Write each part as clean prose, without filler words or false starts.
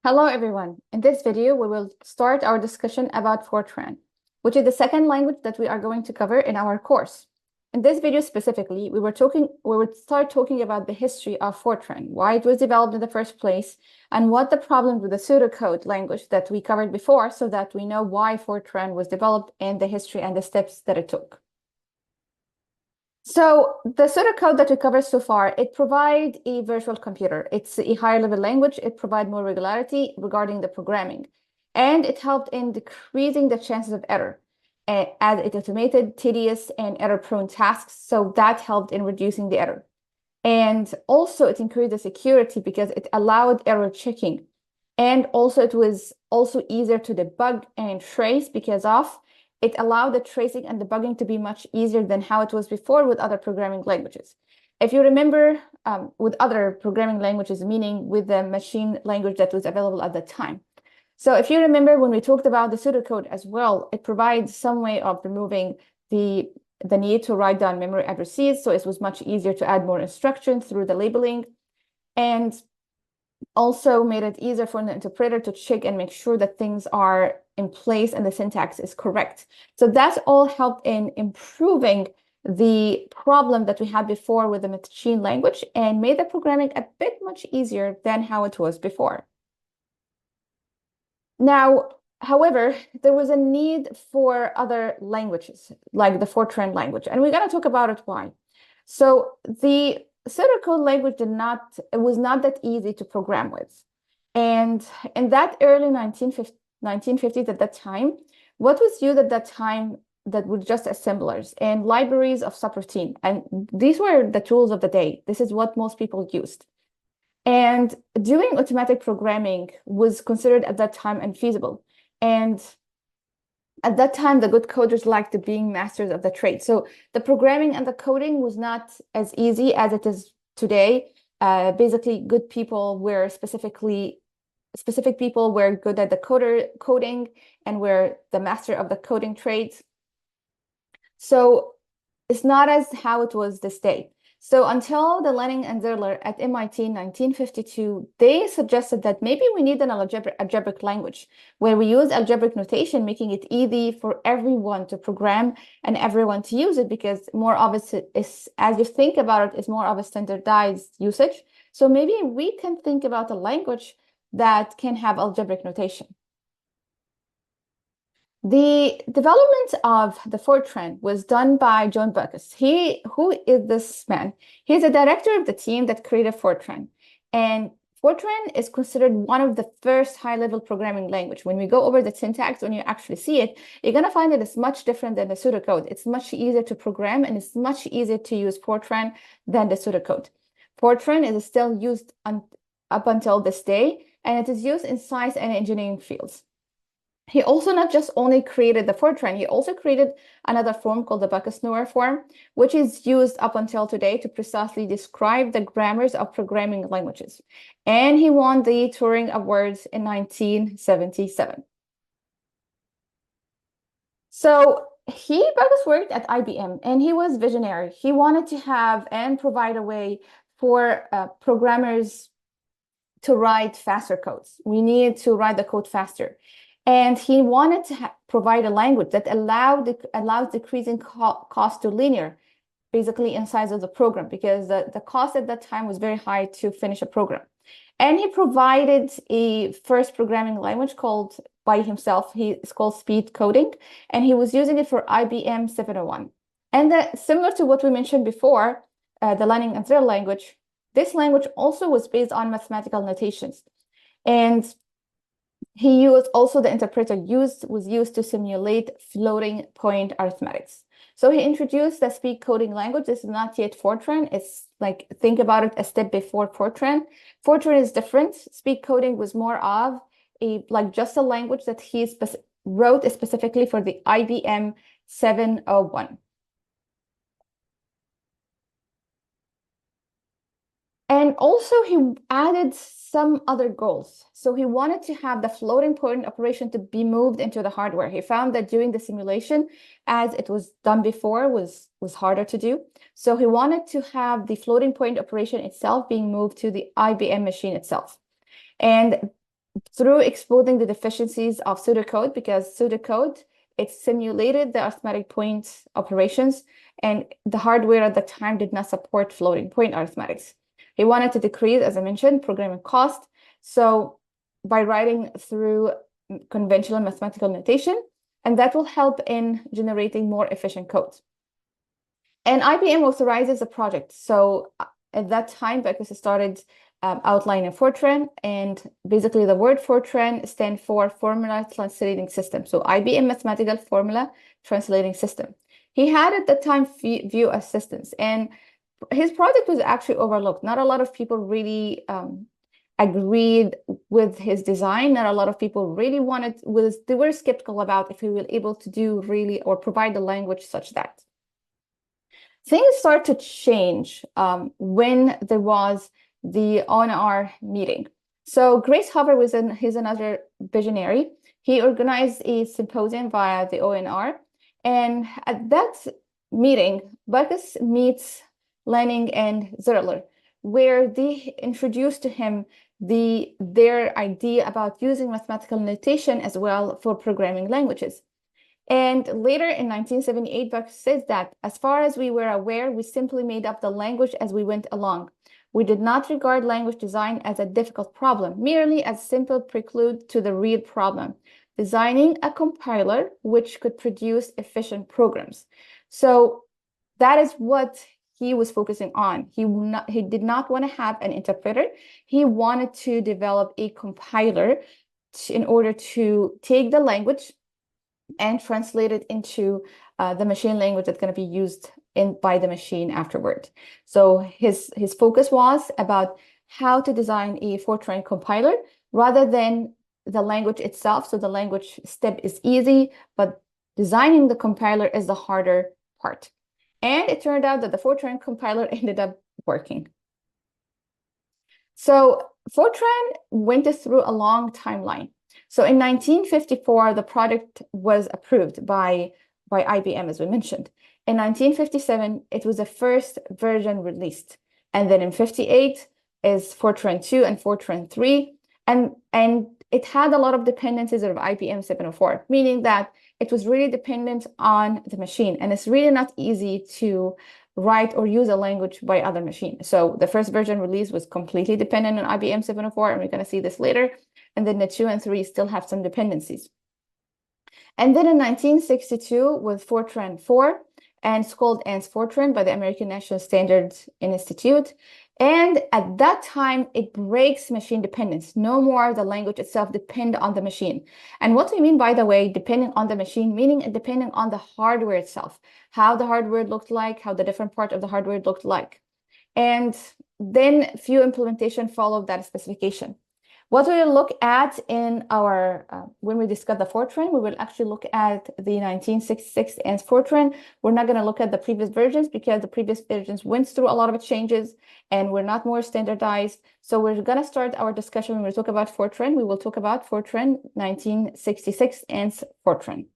Hello, everyone. In this video, we will start our discussion about FORTRAN, which is the second language that we are going to cover in our course. In this video specifically, we would start talking about the history of FORTRAN, why it was developed in the first place, and what the problem with the pseudocode language that we covered before, so that we know why FORTRAN was developed and the history and the steps that it took. So the pseudocode that we covered so far, it provides a virtual computer. It's a higher level language. It provides more regularity regarding the programming. And it helped in decreasing the chances of error as it automated tedious and error-prone tasks. So that helped in reducing the error. And also it increased the security because it allowed error checking. And also it was also easier to debug and trace because of it allowed the tracing and debugging to be much easier than how it was before with other programming languages. If you remember, with other programming languages, meaning with the machine language that was available at that time. So if you remember when we talked about the pseudocode as well, it provides some way of removing the need to write down memory addresses. So it was much easier to add more instructions through the labeling, and also made it easier for the interpreter to check and make sure that things are in place and the syntax is correct. So that's all helped in improving the problem that we had before with the machine language and made the programming a bit much easier than how it was before. Now, however, there was a need for other languages, like the FORTRAN language, and we're going to talk about it why. So the pseudocode language it was not that easy to program with. And in that early 1950s at that time, what was used at that time that were just assemblers and libraries of subroutine. And these were the tools of the day. This is what most people used. And doing automatic programming was considered at that time unfeasible. And at that time, the good coders liked being masters of the trade. So the programming and the coding was not as easy as it is today. Basically, good people were specific people were good at the coding and were the master of the coding trades. So it's not as how it was this day. So until the Lanning and Zerler at MIT in 1952, they suggested that maybe we need an algebraic language where we use algebraic notation, making it easy for everyone to program and everyone to use it, because more of it is, as you think about it, is more of a standardized usage. So maybe we can think about a language that can have algebraic notation. The development of the FORTRAN was done by John Backus. Who is this man? He's a director of the team that created FORTRAN. And FORTRAN is considered one of the first high-level programming language. When we go over the syntax, when you actually see it, you're going to find that it's much different than the pseudocode. It's much easier to program, and it's much easier to use FORTRAN than the pseudocode. FORTRAN is still used up until this day, and it is used in science and engineering fields. He also not just only created the FORTRAN, he also created another form called the Backus-Neuer form, which is used up until today to precisely describe the grammars of programming languages. And he won the Turing Awards in 1977. So Backus worked at IBM, and he was visionary. He wanted to have and provide a way for programmers to write faster codes. We needed to write the code faster. And he wanted to provide a language that allows decreasing cost to linear, basically in size of the program, because the cost at that time was very high to finish a program. And he provided a first programming language called by himself. It's called speed coding, and he was using it for IBM 701. And similar to what we mentioned before, the Lanning and Zerler language, this language also was based on mathematical notations. And he used also the interpreter was used to simulate floating point arithmetics. So he introduced the speed coding language. This is not yet FORTRAN. It's like, think about it a step before FORTRAN. FORTRAN is different. Speed coding was more of just a language that he wrote specifically for the IBM 701. And also he added some other goals. So he wanted to have the floating point operation to be moved into the hardware. He found that doing the simulation as it was done before was harder to do. So he wanted to have the floating point operation itself being moved to the IBM machine itself. And through exposing the deficiencies of pseudocode, because pseudocode, it simulated the arithmetic point operations, and the hardware at the time did not support floating point arithmetics. He wanted to decrease, as I mentioned, programming cost. So by writing through conventional mathematical notation, and that will help in generating more efficient code. And IBM authorizes the project. So at that time, Bacchus started outlining FORTRAN, and basically the word FORTRAN stands for Formula Translating System. So IBM Mathematical Formula Translating System. He had at the time view assistance, and his project was actually overlooked. Not a lot of people really agreed with his design. Not a lot of people really they were skeptical about if he will able to do really or provide the language such that. Things start to change when there was the ONR meeting. So Grace Hopper he's another visionary. He organized a symposium via the ONR. And at that meeting, Bacchus meets Lanning and Zerler, where they introduced to him their idea about using mathematical notation as well for programming languages. And later in 1978, Bacchus says that, as far as we were aware, we simply made up the language as we went along. We did not regard language design as a difficult problem, merely as a simple prelude to the real problem, designing a compiler which could produce efficient programs. So that is what he was focusing on. He did not want to have an interpreter. He wanted to develop a compiler in order to take the language and translate it into the machine language that's going to be used by the machine afterward. So his focus was about how to design a FORTRAN compiler rather than the language itself. So the language step is easy, but designing the compiler is the harder part. And it turned out that the FORTRAN compiler ended up working. So FORTRAN went through a long timeline. So in 1954, the product was approved by IBM, as we mentioned. In 1957, it was the first version released. And then in 58 is FORTRAN 2 and FORTRAN 3. And it had a lot of dependencies of IBM 704, meaning that it was really dependent on the machine. And it's really not easy to write or use a language by other machines. So the first version release was completely dependent on IBM 704, and we're going to see this later. And then the 2 and 3 still have some dependencies. And then in 1962 with FORTRAN 4, and it's called ANS FORTRAN by the American National Standards Institute. And at that time, it breaks machine dependence. No more the language itself depend on the machine. And what we mean, by the way, depending on the machine, meaning depending on the hardware itself, how the hardware looked like, how the different part of the hardware looked like. And then few implementation followed that specification. What we will look at in our, when we discuss the FORTRAN, we will actually look at the 1966 ANS FORTRAN. We're not going to look at the previous versions because the previous versions went through a lot of changes and were not more standardized. So we're going to start our discussion when we talk about FORTRAN. We will talk about FORTRAN 1966 ANS FORTRAN.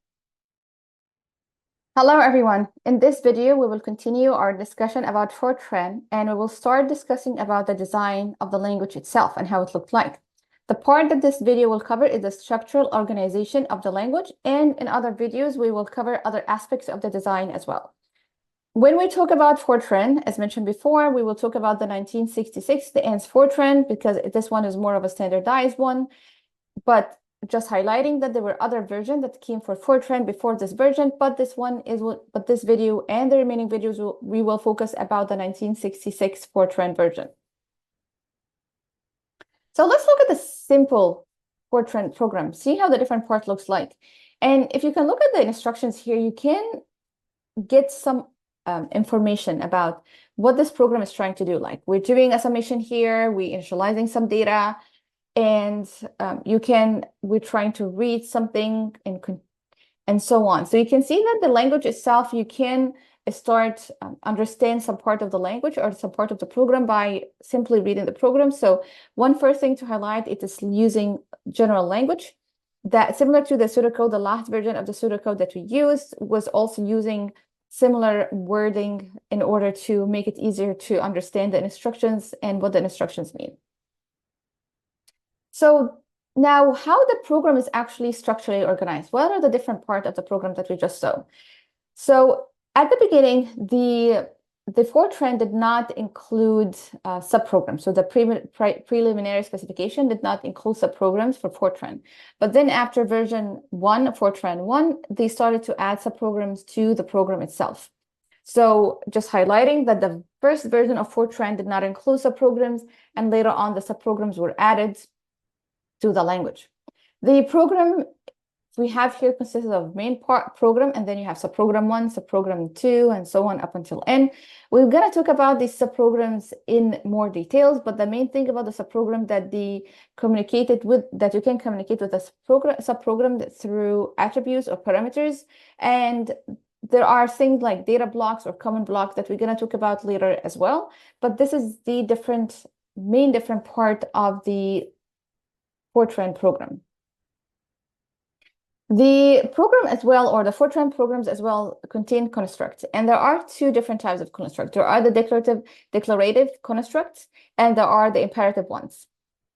Hello, everyone. In this video, we will continue our discussion about FORTRAN, and we will start discussing about the design of the language itself and how it looked like. The part that this video will cover is the structural organization of the language, and in other videos, we will cover other aspects of the design as well. When we talk about FORTRAN, as mentioned before, we will talk about the 1966, the ANS FORTRAN, because this one is more of a standardized one, but just highlighting that there were other versions that came for FORTRAN before this version, but this video and the remaining videos, we will focus about the 1966 FORTRAN version. So let's look at the simple FORTRAN program, see how the different part looks like. And if you can look at the instructions here, you can get some information about what this program is trying to do. Like we're doing a summation here, we're initializing some data, and we're trying to read something and so on. So you can see that the language itself, you can start understand some part of the language or some part of the program by simply reading the program. So one first thing to highlight, it is using general language that similar to the pseudocode, the last version of the pseudocode that we used was also using similar wording in order to make it easier to understand the instructions and what the instructions mean. So Now, how the program is actually structurally organized? What are the different parts of the program that we just saw? So at the beginning, the FORTRAN did not include subprograms. So the preliminary specification did not include subprograms for FORTRAN. But then after version 1, FORTRAN 1, they started to add subprograms to the program itself. So just highlighting that the first version of FORTRAN did not include subprograms, and later on the subprograms were added to the language. The program we have here consists of main part program, and then you have subprogram 1, subprogram 2, and so on up until N. We're going to talk about these subprograms in more details, but the main thing about the subprogram that you can communicate with a subprogram through attributes or parameters. And there are things like data blocks or common blocks that we're going to talk about later as well. But this is the main different part of the FORTRAN program. The program as well, or the FORTRAN programs as well, contain constructs. And there are two different types of constructs. There are the declarative constructs, and there are the imperative ones.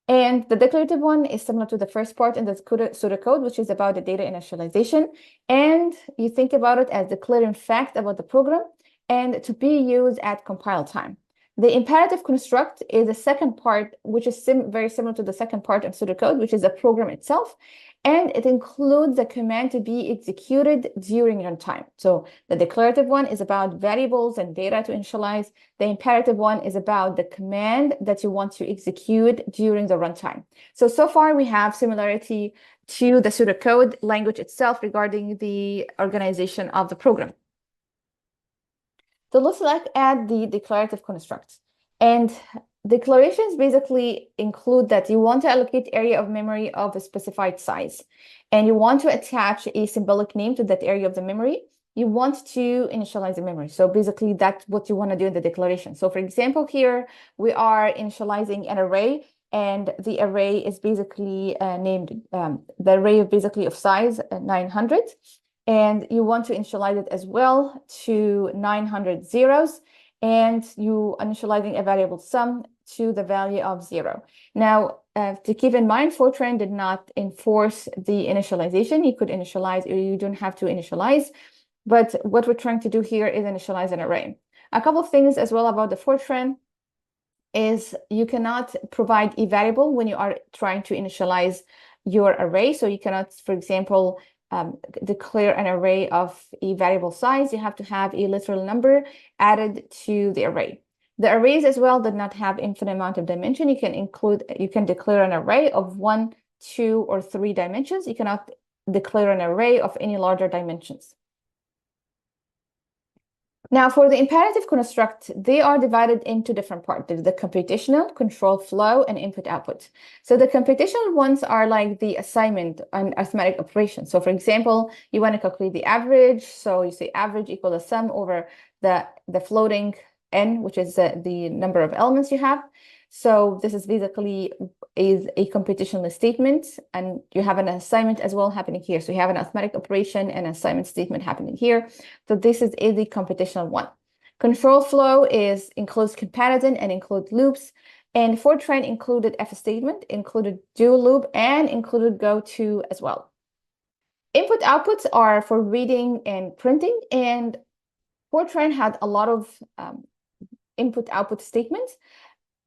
And the declarative one is similar to the first part in the pseudocode, which is about the data initialization. And you think about it as declaring fact about the program and to be used at compile time. The imperative construct is the second part, which is very similar to the second part in pseudocode, which is the program itself. And it includes the command to be executed during runtime. So the declarative one is about variables and data to initialize. The imperative one is about the command that you want to execute during the runtime. So far we have similarity to the pseudocode language itself regarding the organization of the program. So let's look at the declarative constructs. And declarations basically include that you want to allocate area of memory of a specified size, and you want to attach a symbolic name to that area of the memory. You want to initialize the memory. So basically that's what you want to do in the declaration. So for example, here we are initializing an array, and the array is basically named, the array basically of size 900. And you want to initialize it as well to 900 zeros, and you initializing a variable sum to the value of 0. Now, to keep in mind, FORTRAN did not enforce the initialization. You could initialize, or you don't have to initialize. But what we're trying to do here is initialize an array. A couple of things as well about the FORTRAN is you cannot provide a variable when you are trying to initialize your array. So you cannot, for example, declare an array of a variable size. You have to have a literal number added to the array. The arrays as well did not have infinite amount of dimension. You can declare an array of 1, 2, or 3 dimensions. You cannot declare an array of any larger dimensions. Now, for the imperative construct, they are divided into different parts. There's the computational, control flow, and input-output. So the computational ones are like the assignment and arithmetic operation. So for example, you want to calculate the average. So you say average equal the sum over the floating n, which is the number of elements you have. So this is basically a computational statement, and you have an assignment as well happening here. So you have an arithmetic operation and an assignment statement happening here. So this is the computational one. Control flow includes comparison and includes loops. And FORTRAN included if statement, included do loop, and included go to as well. Input outputs are for reading and printing, and FORTRAN had a lot of input output statements,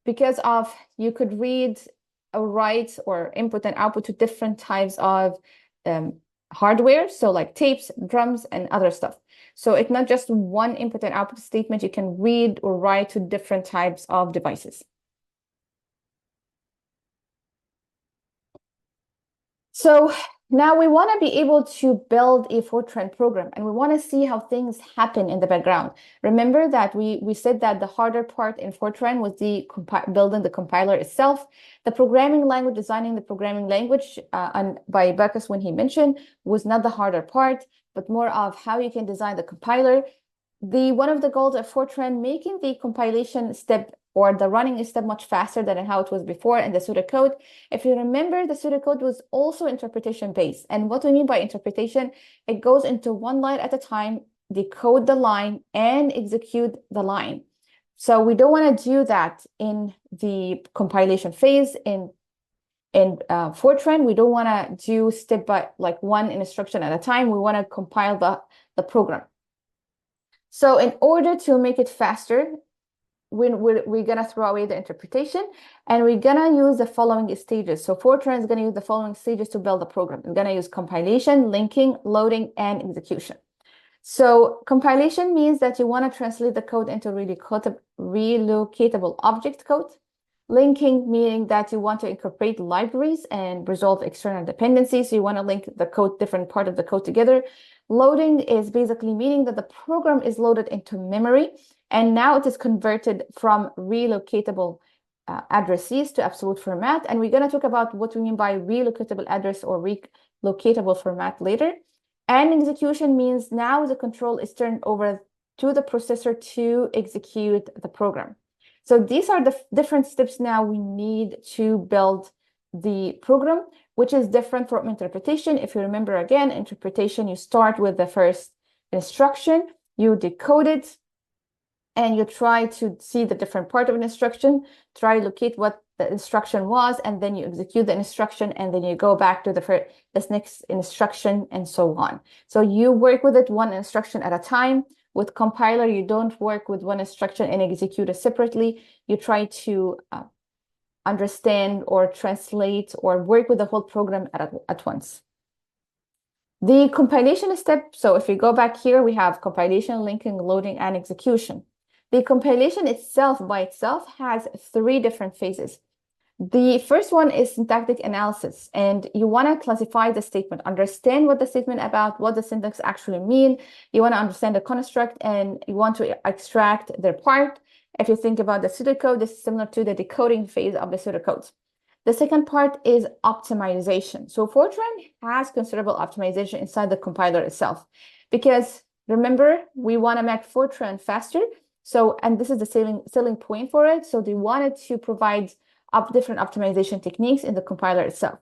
because of you could read or write or input and output to different types of hardware, so like tapes, drums, and other stuff. So it's not just one input and output statement. You can read or write to different types of devices. So now we want to be able to build a FORTRAN program, and we want to see how things happen in the background. Remember that we said that the harder part in FORTRAN was building the compiler itself. The programming language, designing the programming language by Bacchus, when he mentioned, was not the harder part, but more of how you can design the compiler. One of the goals of FORTRAN, making the compilation step or the running step much faster than how it was before in the pseudocode. If you remember, the pseudocode was also interpretation based. And what we mean by interpretation, it goes into one line at a time, decode the line, and execute the line. So we don't want to do that in the compilation phase. In in FORTRAN, we don't want to do step by like one instruction at a time. We want to compile the program. So in order to make it faster, we're going to throw away the interpretation, and we're going to use the following stages. So FORTRAN is going to use the following stages to build the program. It's going to use compilation, linking, loading, and execution. So compilation means that you want to translate the code into relocatable object code. Linking meaning that you want to incorporate libraries and resolve external dependencies. So you want to link the code, different part of the code together. Loading is basically meaning that the program is loaded into memory, and now it is converted from relocatable addresses to absolute format. And we're going to talk about what we mean by relocatable address or relocatable format later. And execution means now the control is turned over to the processor to execute the program. So these are the different steps now we need to build the program, which is different from interpretation. If you remember again, interpretation, you start with the first instruction, you decode it, and you try to see the different part of an instruction, try to locate what the instruction was, and then you execute the instruction, and then you go back to this next instruction, and so on. So you work with it one instruction at a time. With compiler, you don't work with one instruction and execute it separately. You try to understand or translate or work with the whole program at once. The compilation step, so if we go back here, we have compilation, linking, loading, and execution. The compilation itself by itself has 3 different phases. The first one is syntactic analysis, and you want to classify the statement, understand what the statement about, what the syntax actually mean. You want to understand the construct, and you want to extract their part. If you think about the pseudocode, this is similar to the decoding phase of the pseudocode. The second part is optimization. So FORTRAN has considerable optimization inside the compiler itself, because remember, we want to make FORTRAN faster. So, and this is the selling point for it. So they wanted to provide different optimization techniques in the compiler itself.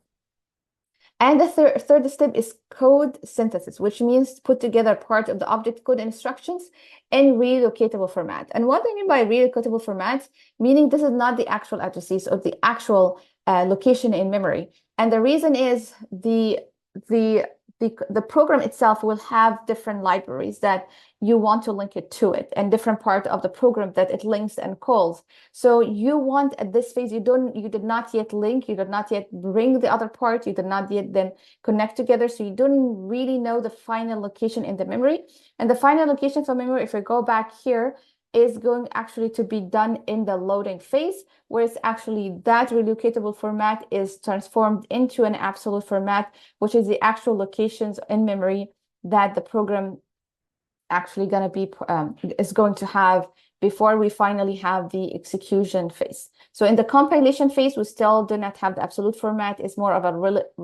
And the third step is code synthesis, which means put together part of the object code instructions in relocatable format. And what I mean by relocatable format, meaning this is not the actual addresses or the actual location in memory. And the reason is the program itself will have different libraries that you want to link it to it, and different part of the program that it links and calls. So you want at this phase, you did not yet link, you did not yet bring the other part, you did not yet then connect together. So you don't really know the final location in the memory. And the final location for memory, if we go back here, is going actually to be done in the loading phase, where it's actually that relocatable format is transformed into an absolute format, which is the actual locations in memory that the program actually going to be is going to have before we finally have the execution phase. So in the compilation phase, we still do not have the absolute format. It's more of a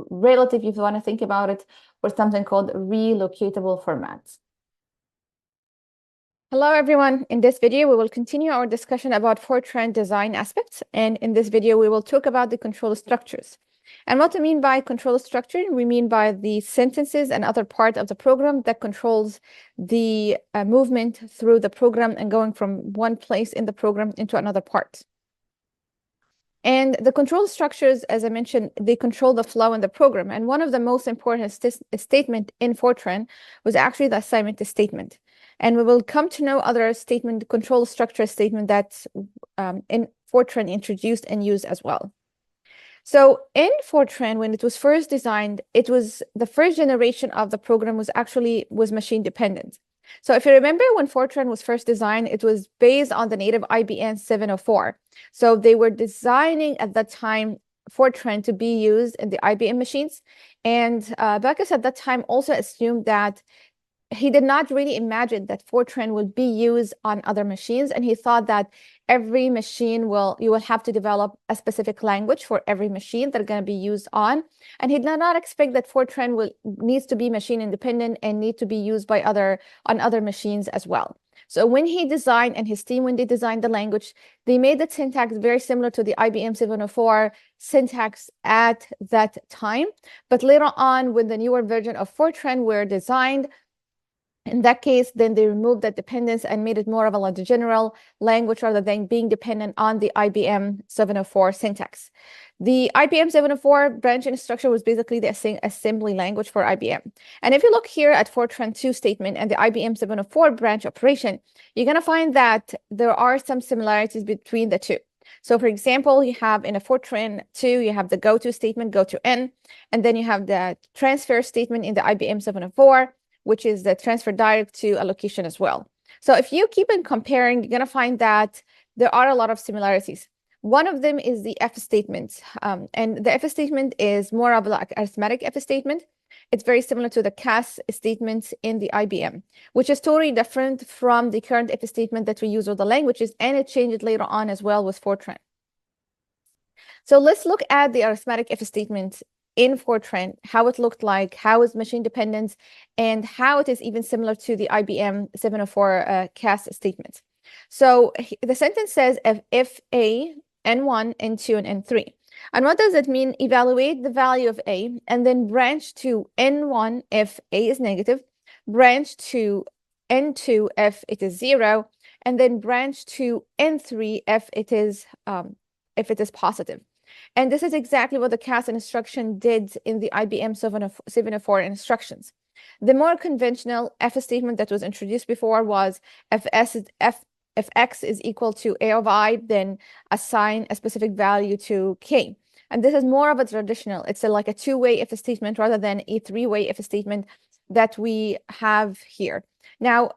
relative, if you want to think about it, or something called relocatable formats. Hello, everyone. In this video, we will continue our discussion about FORTRAN design aspects. And in this video, we will talk about the control structures. And what I mean by control structure, we mean by the sentences and other part of the program that controls the movement through the program and going from one place in the program into another part. And the control structures, as I mentioned, they control the flow in the program. And one of the most important statement in FORTRAN was actually the assignment statement. And we will come to know other control structure statement that in FORTRAN introduced and used as well. So in FORTRAN, when it was first designed, it was the first generation of the program was machine dependent. So if you remember when FORTRAN was first designed, it was based on the native IBM 704. So they were designing at that time FORTRAN to be used in the IBM machines. And Bacchus at that time also assumed that he did not really imagine that FORTRAN would be used on other machines. And he thought that every machine you will have to develop a specific language for every machine that are going to be used on. And he did not expect that FORTRAN needs to be machine independent and need to be used on other machines as well. So when he designed, and his team, when they designed the language, they made the syntax very similar to the IBM 704 syntax at that time. But later on, when the newer version of FORTRAN were designed, in that case, then they removed that dependence and made it more of a general language rather than being dependent on the IBM 704 syntax. The IBM 704 branch instruction was basically the assembly language for IBM. And if you look here at FORTRAN 2 statement and the IBM 704 branch operation, you're going to find that there are some similarities between the two. So for example, you have in a FORTRAN 2, you have the go-to statement, go to N, and then you have the transfer statement in the IBM 704, which is the transfer direct to a location as well. So if you keep on comparing, you're going to find that there are a lot of similarities. One of them is the F statement. And the F statement is more of like arithmetic F statement. It's very similar to the CAS statement in the IBM, which is totally different from the current F statement that we use with the languages, and it changed later on as well with FORTRAN. So let's look at the arithmetic F statement in FORTRAN, how it looked like, how is machine dependent, and how it is even similar to the IBM 704 CAS statement. So the sentence says if A, N1, N2, and N3. And what does it mean? Evaluate the value of A and then branch to N1 if A is negative, branch to N2 if it is 0, and then branch to N3 if it is positive. And this is exactly what the CAS instruction did in the IBM 704 instructions. The more conventional F statement that was introduced before was if X is equal to A of I, then assign a specific value to K. And this is more of a traditional, it's like a two-way if statement rather than a three-way if statement that we have here. Now,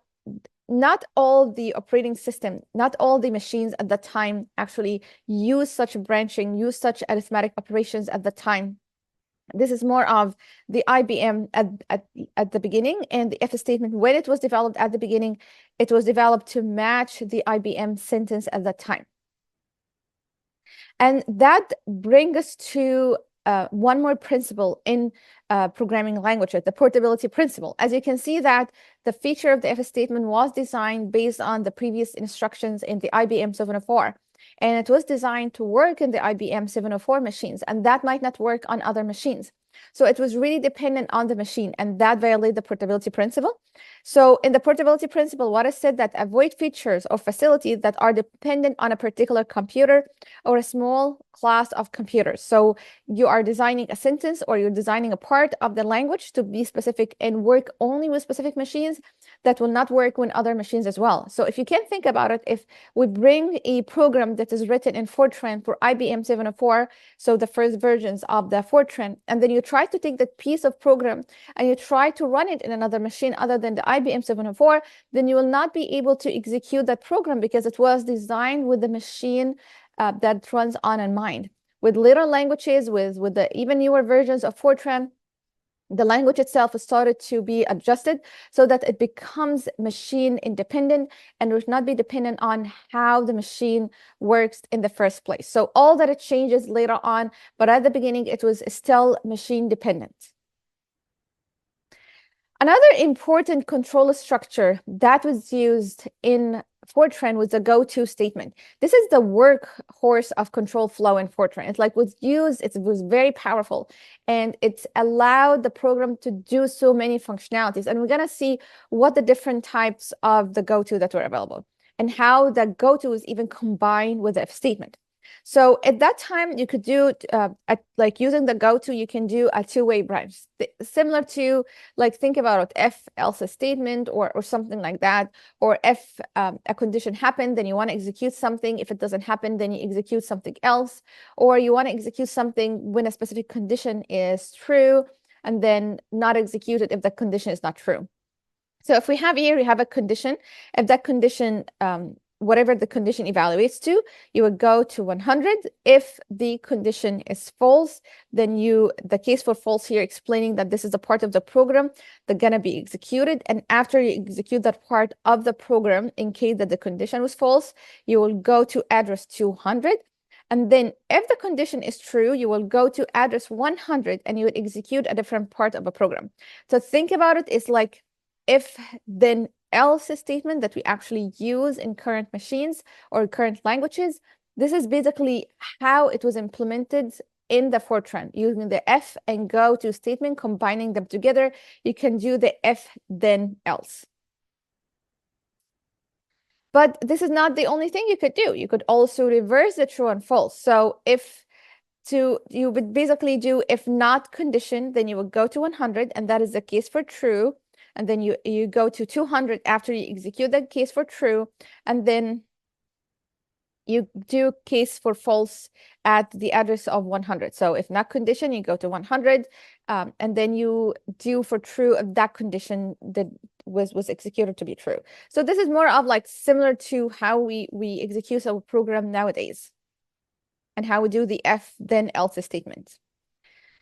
not all the operating system, not all the machines at the time actually use such branching, use such arithmetic operations at the time. This is more of the IBM at the beginning, and the if statement, when it was developed at the beginning, it was developed to match the IBM sentence at that time. And that brings us to one more principle in programming languages, the portability principle. As you can see that the feature of the if statement was designed based on the previous instructions in the IBM 704. And it was designed to work in the IBM 704 machines, and that might not work on other machines. So it was really dependent on the machine, and that violated the portability principle. So in the portability principle, what is said that avoid features or facilities that are dependent on a particular computer or a small class of computers. So you are designing a sentence or you're designing a part of the language to be specific and work only with specific machines that will not work with other machines as well. So if you can think about it, if we bring a program that is written in FORTRAN for IBM 704, so the first versions of the FORTRAN, and then you try to take that piece of program and you try to run it in another machine other than the IBM 704, then you will not be able to execute that program because it was designed with the machine that runs on in mind. With later languages, with the even newer versions of FORTRAN, the language itself started to be adjusted so that it becomes machine independent and would not be dependent on how the machine works in the first place. So all that it changes later on, but at the beginning, it was still machine dependent. Another important control structure that was used in FORTRAN was the go-to statement. This is the workhorse of control flow in FORTRAN. It's like was used, it was very powerful, and it allowed the program to do so many functionalities. And we're gonna see what the different types of the go-to that were available and how the go-to is even combined with the if statement. So at that time, you could do, like using the go-to, you can do a two-way branch, similar to, like, think about it, if else statement or something like that, or if a condition happened, then you want to execute something. If it doesn't happen, then you execute something else, or you want to execute something when a specific condition is true, and then not execute it if the condition is not true. So if we have here, we have a condition. If that condition, whatever the condition evaluates to, you would go to 100. If the condition is false, then the case for false here explaining that this is a part of the program that's gonna be executed. And after you execute that part of the program, in case that the condition was false, you will go to address 200. And then if the condition is true, you will go to address 100 and you would execute a different part of a program. So think about it, it's like if then else statement that we actually use in current machines or current languages. This is basically how it was implemented in the FORTRAN, using the if and go to statement, combining them together. You can do the if then else. But this is not the only thing you could do. You could also reverse the true and false. So if you would basically do if not condition, then you would go to 100, and that is the case for true. And then you go to 200 after you execute that case for true, and then you do case for false at the address of 100. So if not condition, you go to 100, and then you do for true if that condition that was executed to be true. So this is more of like similar to how we execute our program nowadays, and how we do the if then else statement.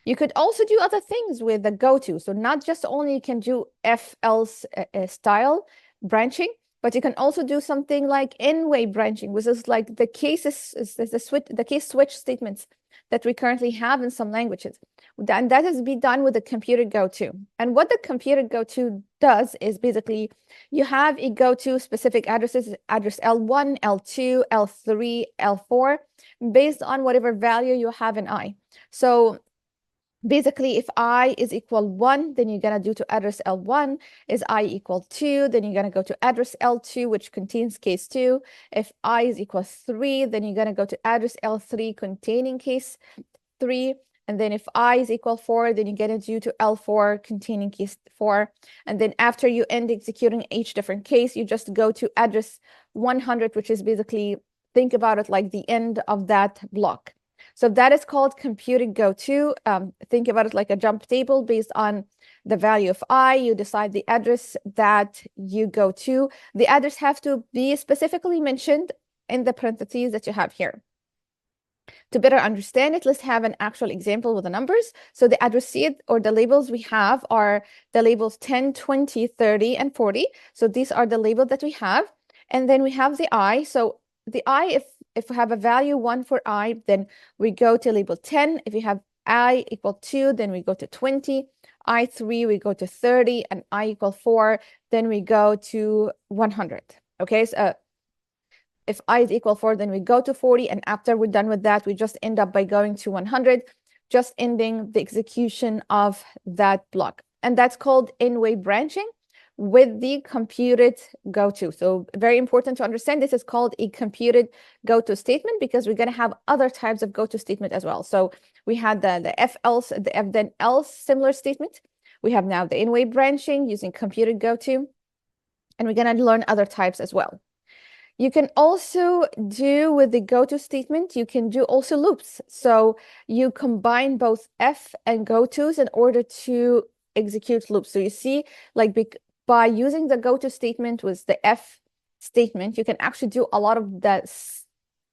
You could also do other things with the go-to. So not just only you can do if else style branching, but you can also do something like in-way branching, which is like the the case switch statements that we currently have in some languages. And that is be done with the computed go-to. And what the computed go-to does is basically you have a go-to specific addresses, address L1, L2, L3, L4, based on whatever value you have in I. So basically, if I is equal 1, then you're going to do to address L1. Is I equal 2, then you're going to go to address L2, which contains case 2. If I is equal 3, then you're going to go to address L3 containing case 3. And then if I is equal 4, then you're going to do to L4 containing case 4. And then after you end executing each different case, you just go to address 100, which is basically, think about it like the end of that block. So that is called computed go-to. Think about it like a jump table based on the value of I. You decide the address that you go to. The address have to be specifically mentioned in the parentheses that you have here. To better understand it, let's have an actual example with the numbers. So the address seed or the labels we have are the labels 10, 20, 30, and 40. So these are the labels that we have. And then we have the I. So the I, if we have a value 1 for I, then we go to label 10. If you have I equal 2, then we go to 20. I3, we go to 30. And I equal 4, then we go to 100. Okay, so if I is equal 4, then we go to 40. And after we're done with that, we just end up by going to 100, just ending the execution of that block. And that's called in-way branching with the computed go-to. So very important to understand, this is called a computed go-to statement because we're going to have other types of go-to statement as well. So we had the if else, the if then else similar statement. We have now the in-way branching using computed go-to, and we're going to learn other types as well. You can also do with the go-to statement, you can do also loops. So you combine both if and go-tos in order to execute loops. So you see, like by using the go-to statement with the if statement, you can actually do a lot of the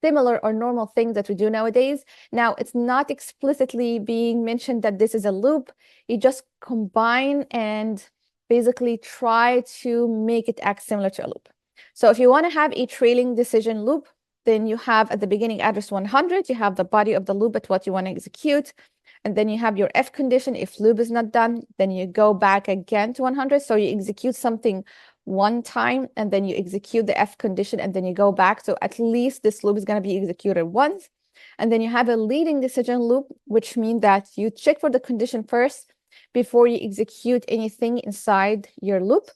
similar or normal things that we do nowadays. Now, it's not explicitly being mentioned that this is a loop. You just combine and basically try to make it act similar to a loop. So if you want to have a trailing decision loop, then you have at the beginning address 100, you have the body of the loop at what you want to execute. And then you have your if condition. If loop is not done, then you go back again to 100. So you execute something one time, and then you execute the if condition, and then you go back. So at least this loop is going to be executed once. And then you have a leading decision loop, which means that you check for the condition first before you execute anything inside your loop.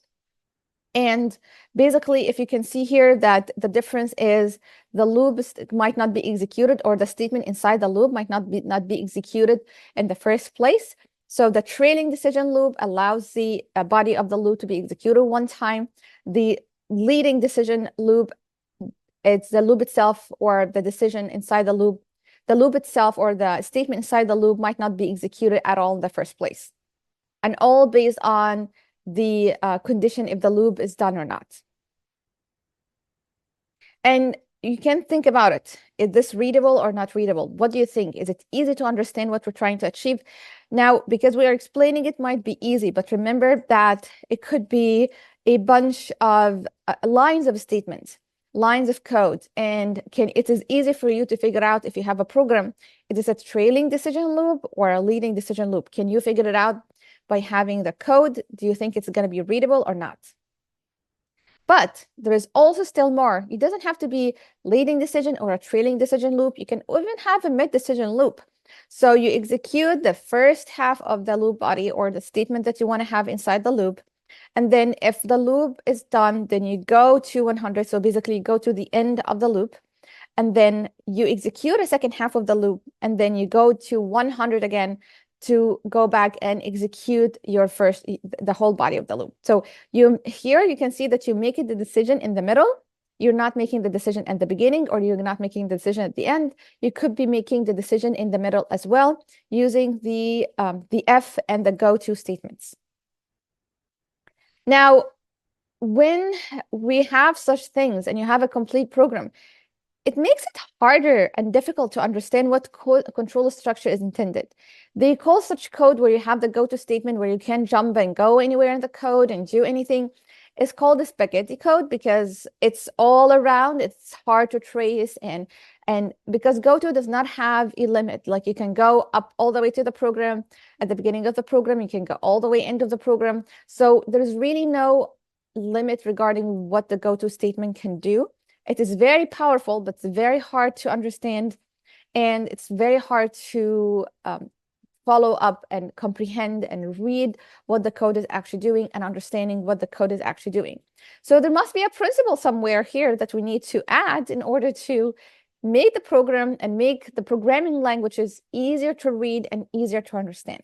And basically, if you can see here that the difference is the loop might not be executed, or the statement inside the loop might not be executed in the first place. So the trailing decision loop allows the body of the loop to be executed one time. The leading decision loop, it's the loop itself or the decision inside the loop. The loop itself or the statement inside the loop might not be executed at all in the first place. And all based on the condition if the loop is done or not. And you can think about it. Is this readable or not readable? What do you think? Is it easy to understand what we're trying to achieve? Now, because we are explaining, it might be easy, but remember that it could be a bunch of lines of statements, lines of code, and it is easy for you to figure out if you have a program, is this a trailing decision loop or a leading decision loop? Can you figure it out by having the code? Do you think it's going to be readable or not? But there is also still more. It doesn't have to be leading decision or a trailing decision loop. You can even have a mid decision loop. So you execute the first half of the loop body or the statement that you want to have inside the loop. And then if the loop is done, then you go to 100. So basically you go to the end of the loop. and then you execute a second half of the loop, and then you go to 100 again to go back and execute your the whole body of the loop. So here you can see that you're making the decision in the middle. You're not making the decision at the beginning, or you're not making the decision at the end. You could be making the decision in the middle as well, using the if and the go-to statements. Now, when we have such things and you have a complete program, it makes it harder and difficult to understand what control structure is intended. They call such code where you have the go-to statement where you can jump and go anywhere in the code and do anything. It's called the spaghetti code because it's all around. It's hard to trace, and because go-to does not have a limit. Like you can go up all the way to the program at the beginning of the program. You can go all the way into the program. So there's really no limit regarding what the go-to statement can do. It is very powerful, but it's very hard to understand, and it's very hard to follow up and comprehend and read what the code is actually doing and understanding what the code is actually doing. So there must be a principle somewhere here that we need to add in order to make the program and make the programming languages easier to read and easier to understand.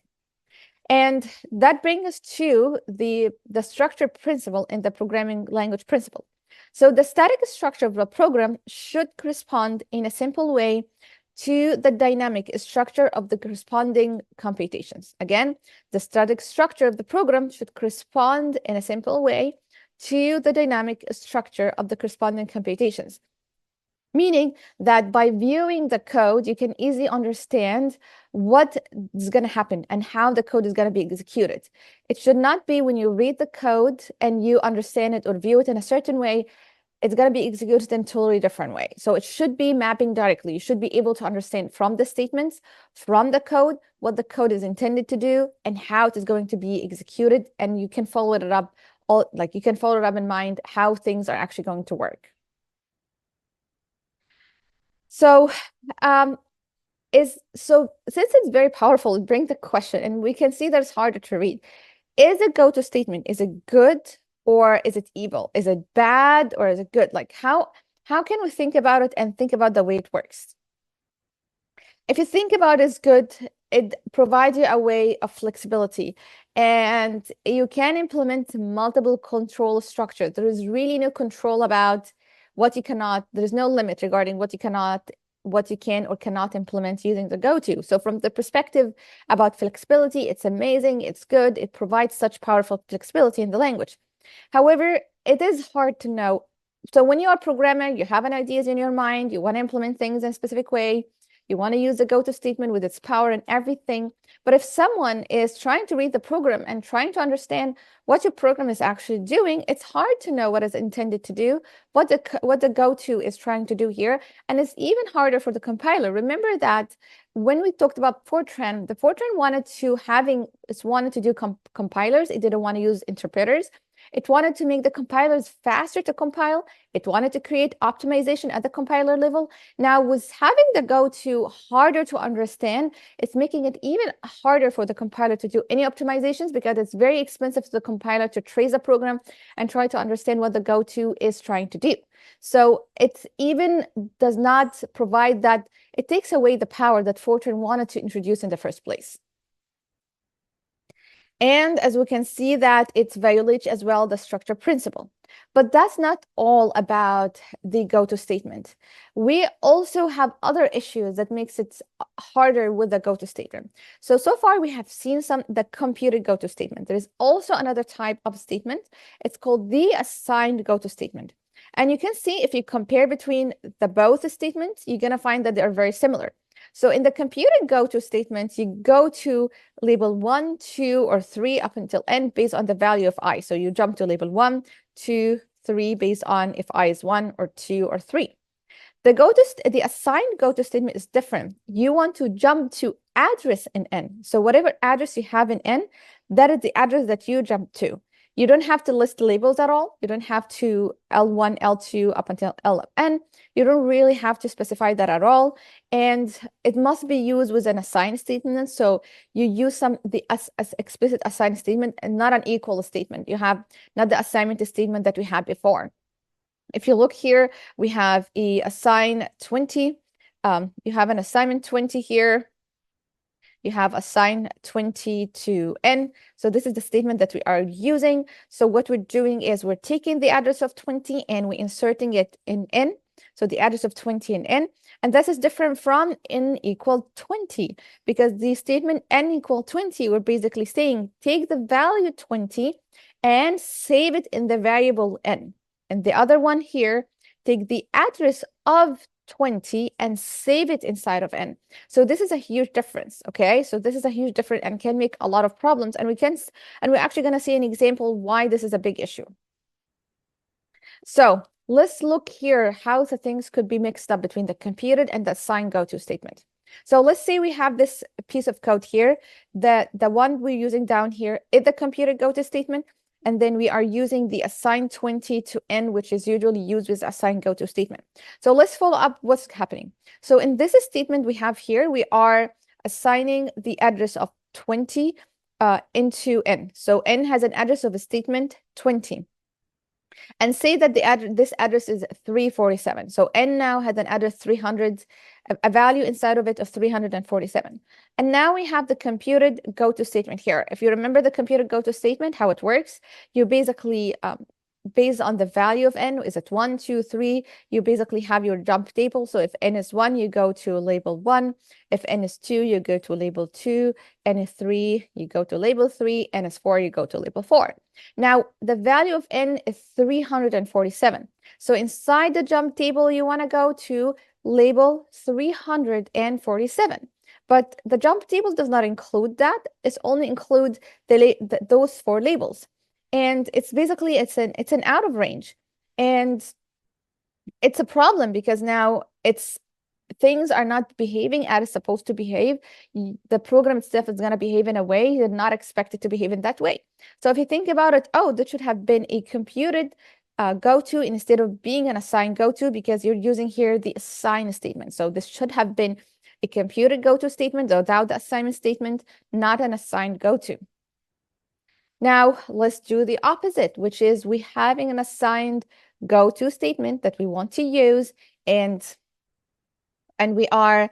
And that brings us to the structure principle in the programming language principle. So the static structure of a program should correspond in a simple way to the dynamic structure of the corresponding computations. Again, the static structure of the program should correspond in a simple way to the dynamic structure of the corresponding computations. Meaning that by viewing the code, you can easily understand what is going to happen and how the code is going to be executed. It should not be when you read the code and you understand it or view it in a certain way, it's going to be executed in a totally different way. So it should be mapping directly. You should be able to understand from the statements, from the code, what the code is intended to do and how it is going to be executed. And you can follow it up, you can follow it up in mind how things are actually going to work. So, since it's very powerful, it brings the question, and we can see that it's harder to read. Is a go-to statement, is it good or is it evil? Is it bad or is it good? Like how can we think about it and think about the way it works? If you think about it as good, it provides you a way of flexibility, and you can implement multiple control structures. There is really no control about what you cannot, there is no limit regarding what you can or cannot implement using the go-to. So from the perspective about flexibility, it's amazing, it's good, it provides such powerful flexibility in the language. However, it is hard to know. So when you are a programmer, you have an ideas in your mind, you want to implement things in a specific way, you want to use the go-to statement with its power and everything. But if someone is trying to read the program and trying to understand what your program is actually doing, it's hard to know what is intended to do, what the go-to is trying to do here. And it's even harder for the compiler. Remember that when we talked about FORTRAN, the FORTRAN wanted to do compilers. It didn't want to use interpreters. It wanted to make the compilers faster to compile. It wanted to create optimization at the compiler level. Now, with having the go-to harder to understand, it's making it even harder for the compiler to do any optimizations because it's very expensive to the compiler to trace a program and try to understand what the go-to is trying to do. So it even does not provide that, it takes away the power that FORTRAN wanted to introduce in the first place. And as we can see that it violates as well the structure principle. But that's not all about the go-to statement. We also have other issues that makes it harder with the go-to statement. So far we have seen the computed go-to statement. There is also another type of statement. It's called the assigned go-to statement. And you can see if you compare between both statements, you're going to find that they are very similar. So in the computed go-to statements, you go to label 1, 2, or 3 up until n based on the value of I. So you jump to label 1, 2, 3 based on if I is 1 or 2 or 3. The assigned go-to statement is different. You want to jump to address in n. So whatever address you have in n, that is the address that you jump to. You don't have to list labels at all. You don't have to L1, L2 up until Ln. You don't really have to specify that at all. And it must be used with an assigned statement. So you use the explicit assigned statement and not an equal statement. You have not the assignment statement that we had before. If you look here, we have a assign 20. You have an assignment 20 here. You have assign 20 to n. So this is the statement that we are using. So what we're doing is we're taking the address of 20 and we're inserting it in n. So the address of 20 in n. And this is different from n equal 20, because the statement n equal 20, we're basically saying take the value 20 and save it in the variable n. And the other one here, take the address of 20 and save it inside of n. So this is a huge difference, okay? So this is a huge difference and can make a lot of problems. And we're actually going to see an example why this is a big issue. So let's look here how the things could be mixed up between the computed and the assigned goto statement. So let's say we have this piece of code here, that the one we're using down here is the computed goto statement, and then we are using the assign 20 to n, which is usually used with assign goto statement. So let's follow up what's happening. So in this statement we have here, we are assigning the address of 20 into n. So n has an address of a statement 20. And say that this address is 347. So n now has an address 300, a value inside of it of 347. And now we have the computed goto statement here. If you remember the computed goto statement, how it works, you basically, based on the value of n, is it 1, 2, 3, you basically have your jump table. So if n is 1, you go to label 1. If n is 2, you go to label 2. N is 3, you go to label 3. N is 4, you go to label 4. Now, the value of n is 347. So inside the jump table, you want to go to label 347. But the jump table does not include that. It only includes those 4 labels. And it's basically, it's an out of range. And it's a problem because now things are not behaving as it's supposed to behave. The program itself is going to behave in a way you're not expected to behave in that way. So if you think about it, oh, that should have been a computed goto instead of being an assigned goto, because you're using here the assign statement. So this should have been a computed goto statement without the assignment statement, not an assigned goto. Now let's do the opposite, which is we having an assigned goto statement that we want to use, and we are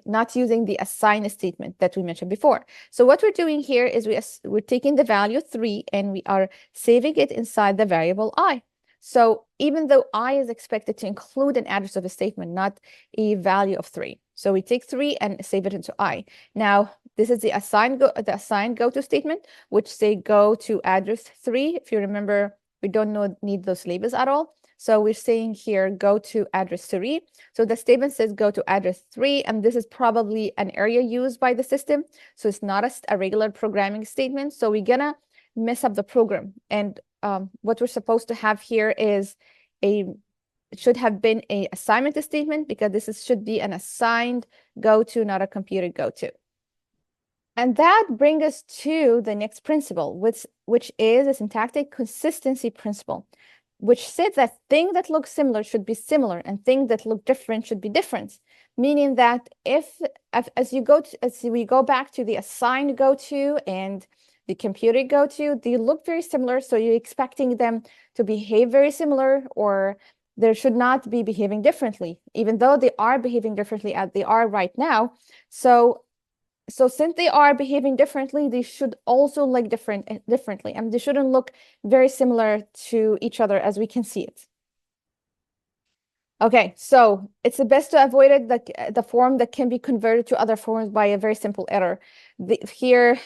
not using the assign statement that we mentioned before. So what we're doing here is we're taking the value 3 and we are saving it inside the variable I. So even though I is expected to include an address of a statement, not a value of 3. So we take 3 and save it into I. Now, this is the assigned goto statement, which say go to address 3. If you remember, we don't need those labels at all. So we're saying here, go to address 3. So the statement says go to address 3, and this is probably an area used by the system. So it's not a regular programming statement. So we're gonna mess up the program. And what we're supposed to have here is it should have been a assignment statement, because this should be an assigned goto, not a computed goto. And that brings us to the next principle, which is a syntactic consistency principle, which says that things that look similar should be similar and things that look different should be different. Meaning that as we go back to the assigned goto and the computed goto, they look very similar. So you're expecting them to behave very similar, or they should not be behaving differently, even though they are behaving differently as they are right now. So since they are behaving differently, they should also look differently, and they shouldn't look very similar to each other as we can see it. Okay, so it's the best to avoid it, the form that can be converted to other forms by a very simple error. Here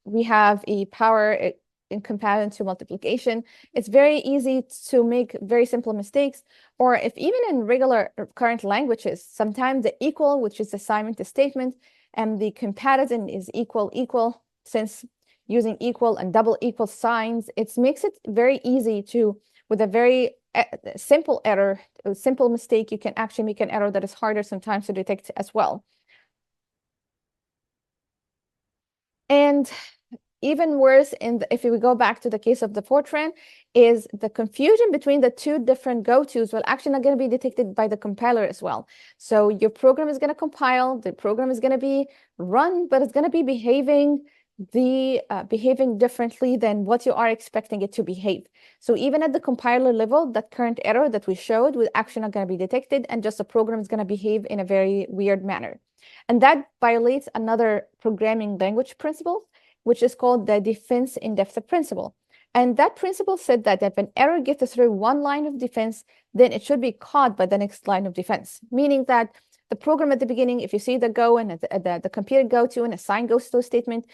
we have a power in comparison to multiplication. It's very easy to make very simple mistakes, or if even in regular current languages, sometimes the equal, which is assignment statement, and the comparison is equal, since using equal and double equal signs, it makes it very easy to, with a very simple error, a simple mistake, you can actually make an error that is harder sometimes to detect as well. And even worse, if we go back to the case of the FORTRAN, is the confusion between the two different gotos will actually not going to be detected by the compiler as well. So your program is going to compile, the program is going to be run, but it's going to be behaving the behaving differently than what you are expecting it to behave. So even at the compiler level, that current error that we showed was actually not going to be detected, and just the program is going to behave in a very weird manner. And that violates another programming language principle, which is called the defense in depth principle. And that principle said that if an error gets through one line of defense, then it should be caught by the next line of defense, meaning that the program at the beginning, if you see the go and the computer go to and assign goes to statement,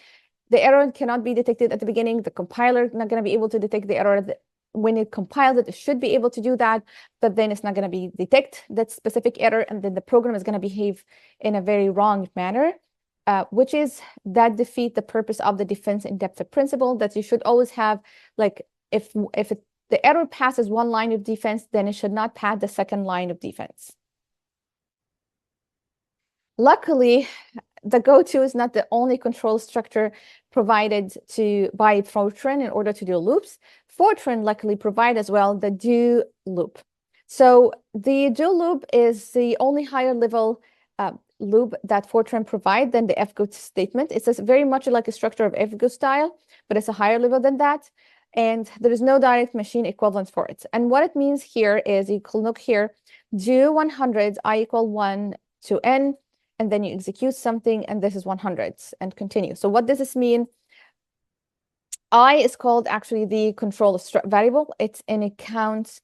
the error cannot be detected at the beginning. The compiler is not going to be able to detect the error. When it compiles it, it should be able to do that, but then it's not going to be detect that specific error, and then the program is going to behave in a very wrong manner, which is that defeat the purpose of the defense in depth principle, that you should always have, like, if the error passes one line of defense, then it should not pass the second line of defense. Luckily, the go-to is not the only control structure provided by FORTRAN in order to do loops. FORTRAN luckily provide as well the do loop. So the do loop is the only higher level loop that FORTRAN provide than the fgo statement. It's very much like a structure of fgo style, but it's a higher level than that. And there is no direct machine equivalent for it. And what it means here is, you can look here, do 100 I equal 1 to n, and then you execute something, and this is 100 and continue. So what does this mean? I is called actually the control variable. It's in a count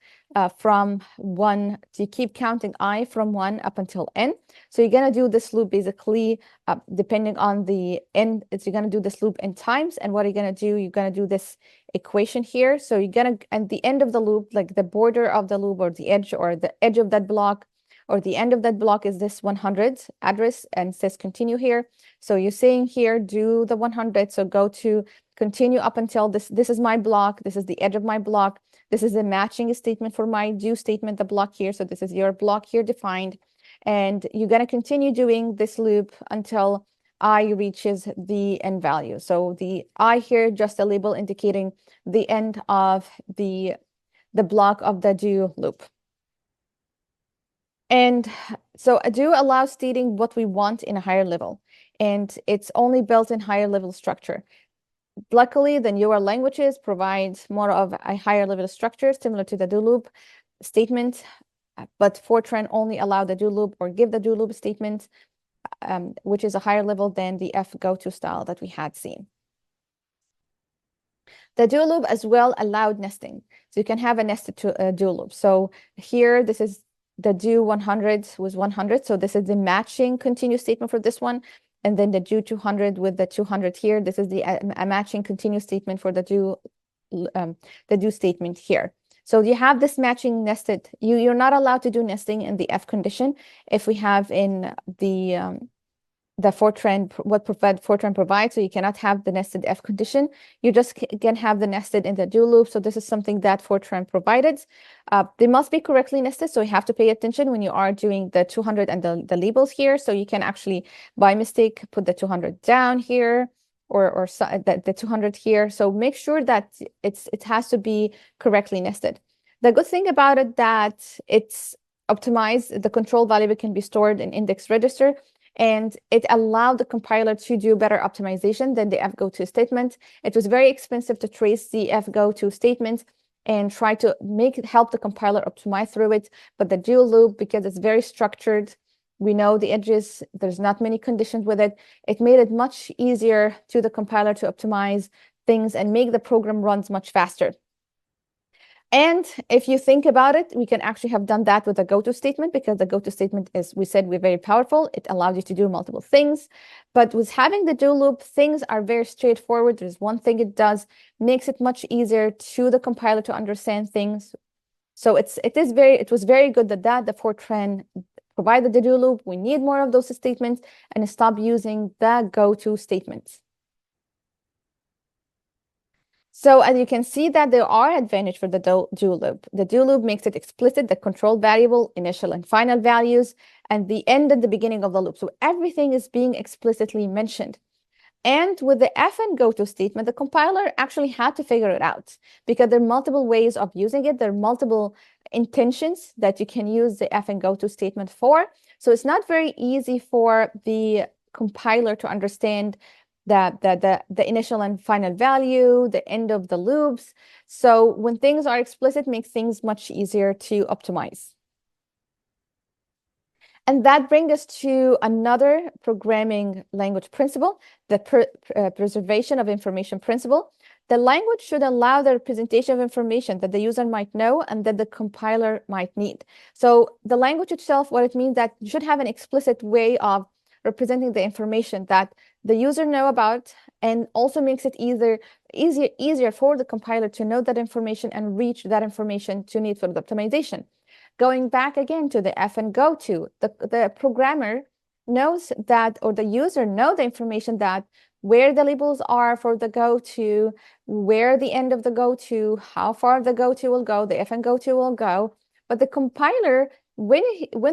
from 1 to keep counting I from 1 up until n. So you're going to do this loop basically depending on the n. You're going to do this loop n times. And what you're going to do, you're going to do this equation here. So you're going to, at the end of the loop, like the border of the loop or the edge of that block, or the end of that block is this 100 address and says continue here. So you're saying here, do the 100. So go to continue up until this. This is my block. This is the edge of my block. This is the matching statement for my do statement, the block here. So this is your block here defined. And you're going to continue doing this loop until I reaches the end value. So the I here, just a label indicating the end of the block of the do loop. And so a do allows stating what we want in a higher level, and it's only built in higher level structure. Luckily, the newer languages provide more of a higher level structure similar to the do loop statement, but FORTRAN only allow the do loop or give the do loop statement, which is a higher level than the fgo2 style that we had seen. The do loop as well allowed nesting. So you can have a nested do loop. So here, this is the do 100 was 100. So this is the matching continue statement for this one. And then the do 200 with the 200 here. This is the a matching continue statement for the do statement here. So you have this matching nested. You're not allowed to do nesting in the F condition. If we have in the FORTRAN, what FORTRAN provides, so you cannot have the nested F condition. You just can have the nested in the do loop. So this is something that FORTRAN provided. They must be correctly nested, so you have to pay attention when you are doing the 200 and the labels here. So you can actually, by mistake, put the 200 down here, or the 200 here. So make sure that it has to be correctly nested. The good thing about it that it's optimized, the control variable can be stored in index register, and it allowed the compiler to do better optimization than the fgo2 statement. It was very expensive to trace the fgo2 statement and try to help the compiler optimize through it. But the do loop, because it's very structured, we know the edges, there's not many conditions with it. It made it much easier to the compiler to optimize things and make the program runs much faster. And if you think about it, we can actually have done that with the go-to statement, because the go-to statement is, we said, we're very powerful. It allows you to do multiple things. But with having the do loop, things are very straightforward. There's one thing it does, makes it much easier to the compiler to understand things. So it was very good that the FORTRAN provided the do loop. We need more of those statements and stop using the go-to statements. So as you can see that there are advantages for the do loop. The do loop makes it explicit, the control variable, initial and final values, and the end and the beginning of the loop. So everything is being explicitly mentioned. And with the f and go-to statement, the compiler actually had to figure it out, because there are multiple ways of using it. There are multiple intentions that you can use the f and go-to statement for. So it's not very easy for the compiler to understand the initial and final value, the end of the loops. So when things are explicit, makes things much easier to optimize. And that brings us to another programming language principle, the preservation of information principle. The language should allow the representation of information that the user might know and that the compiler might need. So the language itself, what it means that you should have an explicit way of representing the information that the user know about, and also makes it easier for the compiler to know that information and reach that information to need for the optimization. Going back again to the F and go to, the programmer knows that, or the user know the information that where the labels are for the go to, where the end of the go to, how far the go to will go, the F and go to will go. But the compiler, when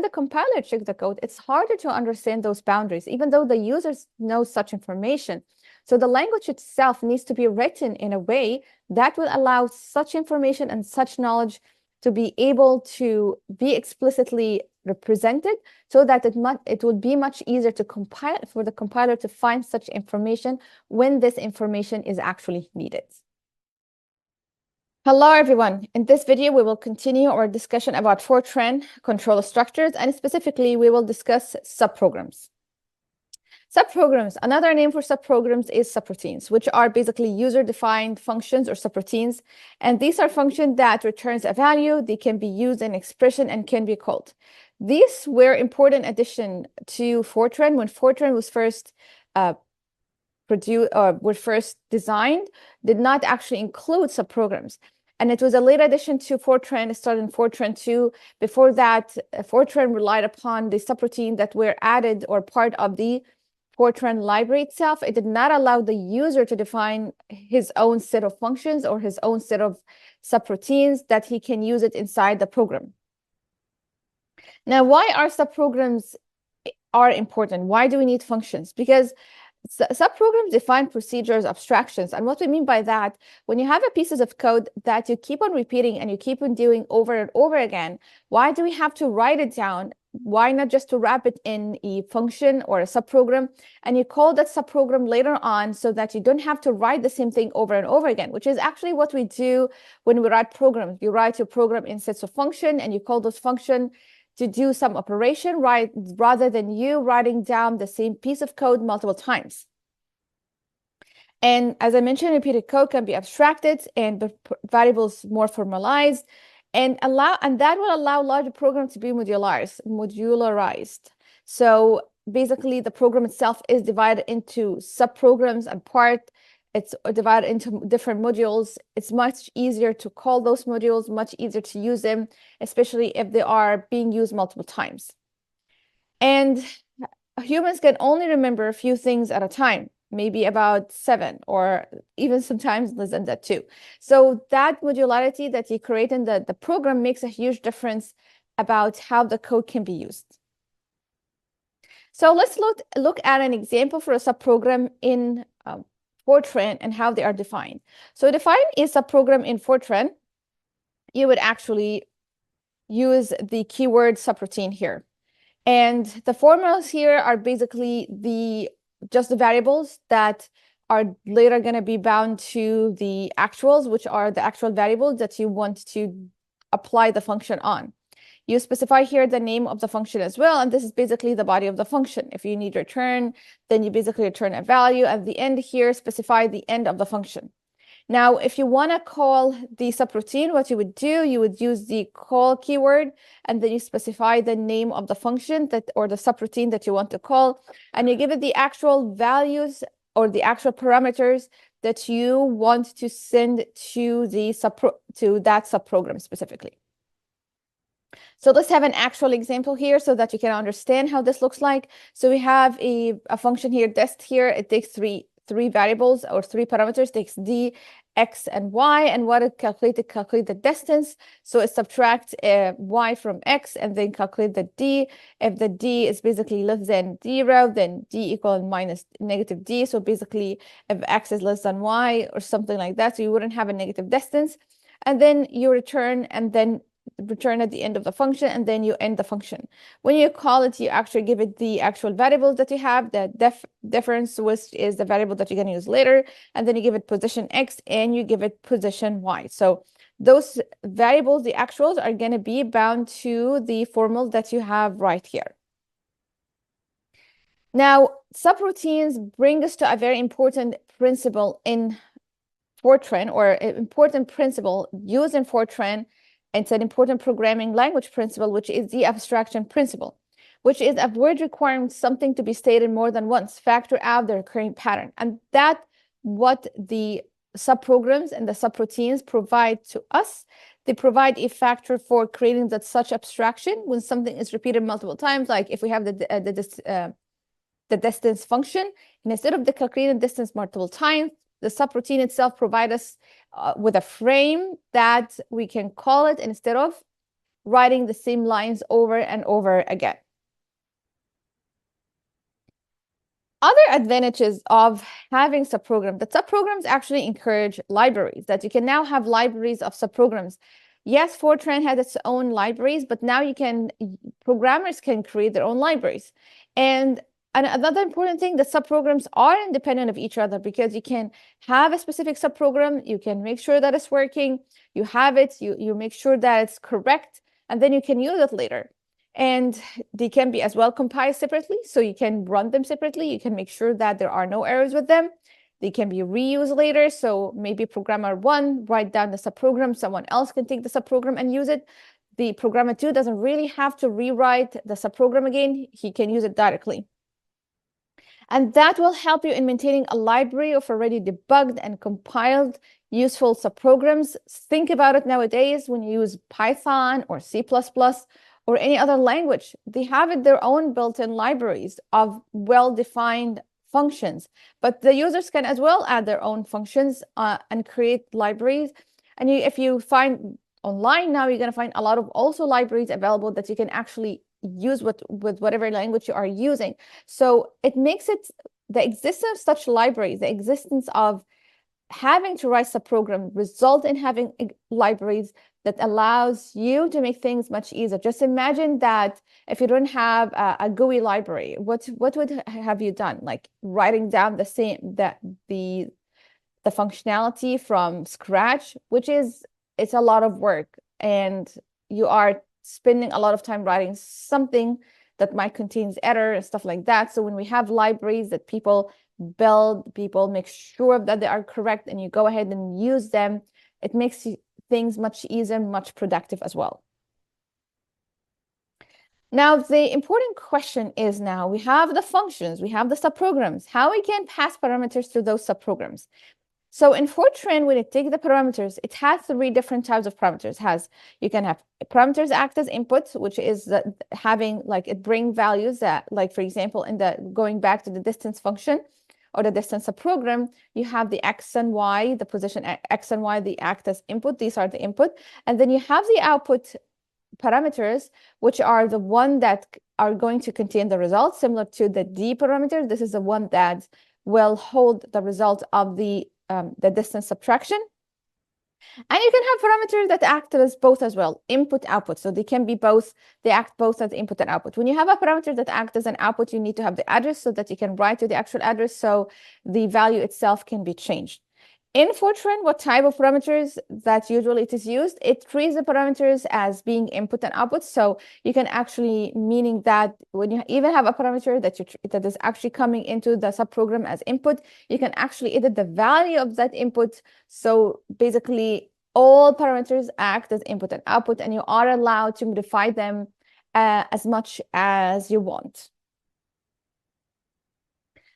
the compiler checks the code, it's harder to understand those boundaries, even though the users know such information. So the language itself needs to be written in a way that will allow such information and such knowledge to be able to be explicitly represented, so that it would be much easier to compile for the compiler to find such information when this information is actually needed. Hello, everyone. In this video, we will continue our discussion about FORTRAN control structures, and specifically, we will discuss subprograms. Subprograms, another name for subprograms is subroutines, which are basically user-defined functions or subroutines. And these are functions that returns a value. They can be used in expression and can be called. These were important addition to FORTRAN when FORTRAN was first designed, did not actually include subprograms. And it was a late addition to FORTRAN. It started in FORTRAN 2. Before that, FORTRAN relied upon the subroutine that were added or part of the FORTRAN library itself. It did not allow the user to define his own set of functions or his own set of subroutines that he can use it inside the program. Now, why are subprograms important? Why do we need functions? Because subprograms define procedures, abstractions. And what we mean by that, when you have a pieces of code that you keep on repeating and you keep on doing over and over again, why do we have to write it down? Why not just to wrap it in a function or a subprogram, and you call that subprogram later on so that you don't have to write the same thing over and over again, which is actually what we do when we write programs. You write your program in sets of function and you call those function to do some operation, right, rather than you writing down the same piece of code multiple times. And as I mentioned, repeated code can be abstracted and the variables more formalized, and that will allow larger programs to be modularized. So basically, the program itself is divided into subprograms and it's divided into different modules. It's much easier to call those modules, much easier to use them, especially if they are being used multiple times. And humans can only remember a few things at a time, maybe about 7, or even sometimes less than that too. So that modularity that you create in the program makes a huge difference about how the code can be used. So let's look at an example for a subprogram in FORTRAN and how they are defined. So define a subprogram in FORTRAN, you would actually use the keyword subroutine here. And the formulas here are basically just the variables that are later going to be bound to the actuals, which are the actual variables that you want to apply the function on. You specify here the name of the function as well, and this is basically the body of the function. If you need return, then you basically return a value. At the end here, specify the end of the function. Now, if you want to call the subroutine, what you would do, you would use the call keyword, and then you specify the name of the function or the subroutine that you want to call, and you give it the actual values or the actual parameters that you want to send to that subprogram specifically. So let's have an actual example here so that you can understand how this looks like. So we have a function here, dest here. It takes three variables or 3 parameters, takes d, x, and y, and what it calculate the distance. So it subtracts y from x and then calculate the d. If the d is basically less than 0, then d equal minus negative d. So basically, if x is less than y or something like that, so you wouldn't have a negative distance. And then you return, and then return at the end of the function, and then you end the function. When you call it, you actually give it the actual variables that you have, the difference, which is the variable that you're going to use later, and then you give it position X and you give it position Y. So those variables, the actuals, are going to be bound to the formula that you have right here. Now, subroutines bring us to a very important principle in FORTRAN, or an important principle used in FORTRAN. It's an important programming language principle, which is the abstraction principle, which is a word requiring something to be stated more than once, factor out the recurring pattern. And that's what the subprograms and the subroutines provide to us. They provide a factor for creating that such abstraction when something is repeated multiple times, like if we have the distance function, and instead of the calculating distance multiple times, the subroutine itself provides us with a frame that we can call it instead of writing the same lines over and over again. Other advantages of having subprograms, that subprograms actually encourage libraries, that you can now have libraries of subprograms. Yes, FORTRAN has its own libraries, but now programmers can create their own libraries. And another important thing, the subprograms are independent of each other, because you can have a specific subprogram, you can make sure that it's working, you have it, you make sure that it's correct, and then you can use it later. And they can be as well compiled separately, so you can run them separately. You can make sure that there are no errors with them. They can be reused later, so maybe programmer 1 write down the subprogram, someone else can take the subprogram and use it. The programmer 2 doesn't really have to rewrite the subprogram again, he can use it directly. And that will help you in maintaining a library of already debugged and compiled useful subprograms. Think about it nowadays when you use Python or C++ or any other language. They have their own built-in libraries of well-defined functions, but the users can as well add their own functions and create libraries. And if you find online now, you're going to find a lot of also libraries available that you can actually use with whatever language you are using. So it makes it, the existence of such libraries, the existence of having to write subprogram result in having libraries that allows you to make things much easier. Just imagine that if you don't have a GUI library, what would have you done? Like writing down the functionality from scratch, it's a lot of work, and you are spending a lot of time writing something that might contain error and stuff like that. So when we have libraries that people build, people make sure that they are correct, and you go ahead and use them, it makes things much easier, much productive as well. Now, the important question is, now we have the functions, we have the subprograms, how we can pass parameters to those subprograms. So in FORTRAN, when it takes the parameters, it has 3 different types of parameters. You can have parameters act as inputs, which is having, like, it bring values that, like, for example, going back to the distance function or the distance subprogram, you have the X and Y, the position X and Y, they act as input. These are the input. And then you have the output parameters, which are the one that are going to contain the results, similar to the D parameter. This is the one that will hold the result of the distance subtraction. And you can have parameters that act as both as well, input, output. So they can be both, they act both as input and output. When you have a parameter that acts as an output, you need to have the address so that you can write to the actual address, so the value itself can be changed. In FORTRAN, what type of parameters that usually it is used? It treats the parameters as being input and output. So you can actually, meaning that when you even have a parameter that is actually coming into the subprogram as input, you can actually edit the value of that input. So basically, all parameters act as input and output, and you are allowed to modify them as much as you want.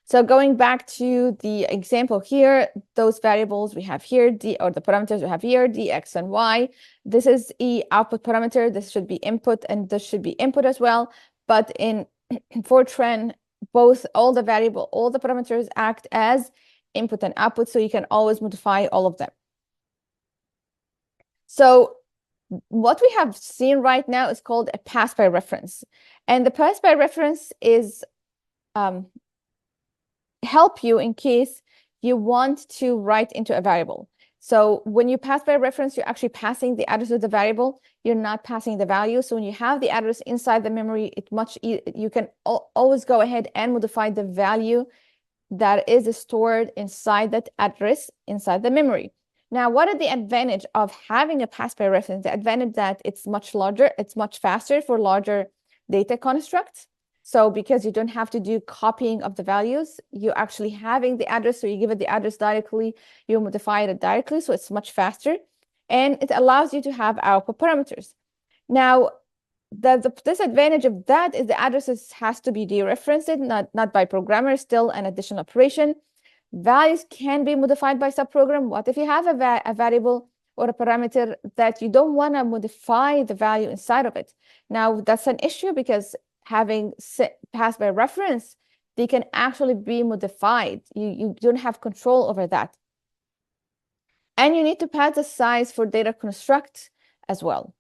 So going back to the example here, those variables we have here, the parameters we have here, D, X, and Y. This is the output parameter. This should be input, and this should be input as well. But in FORTRAN, all the parameters act as input and output, so you can always modify all of them. So what we have seen right now is called a pass by reference. And the pass by reference is help you in case you want to write into a variable. So when you pass by reference, you're actually passing the address of the variable. You're not passing the value. So when you have the address inside the memory, you can always go ahead and modify the value that is stored inside that address inside the memory. Now, what is the advantage of having a pass by reference? The advantage that it's much larger, it's much faster for larger data constructs. So because you don't have to do copying of the values, you're actually having the address, so you give it the address directly, you modify it directly, so it's much faster. And it allows you to have output parameters. Now, the disadvantage of that is the addresses has to be dereferenced, not by programmers, still an additional operation. Values can be modified by subprogram. What if you have a variable or a parameter that you don't want to modify the value inside of it? Now, that's an issue because having passed by reference, they can actually be modified. You don't have control over that. And you need to pass the size for data construct as well.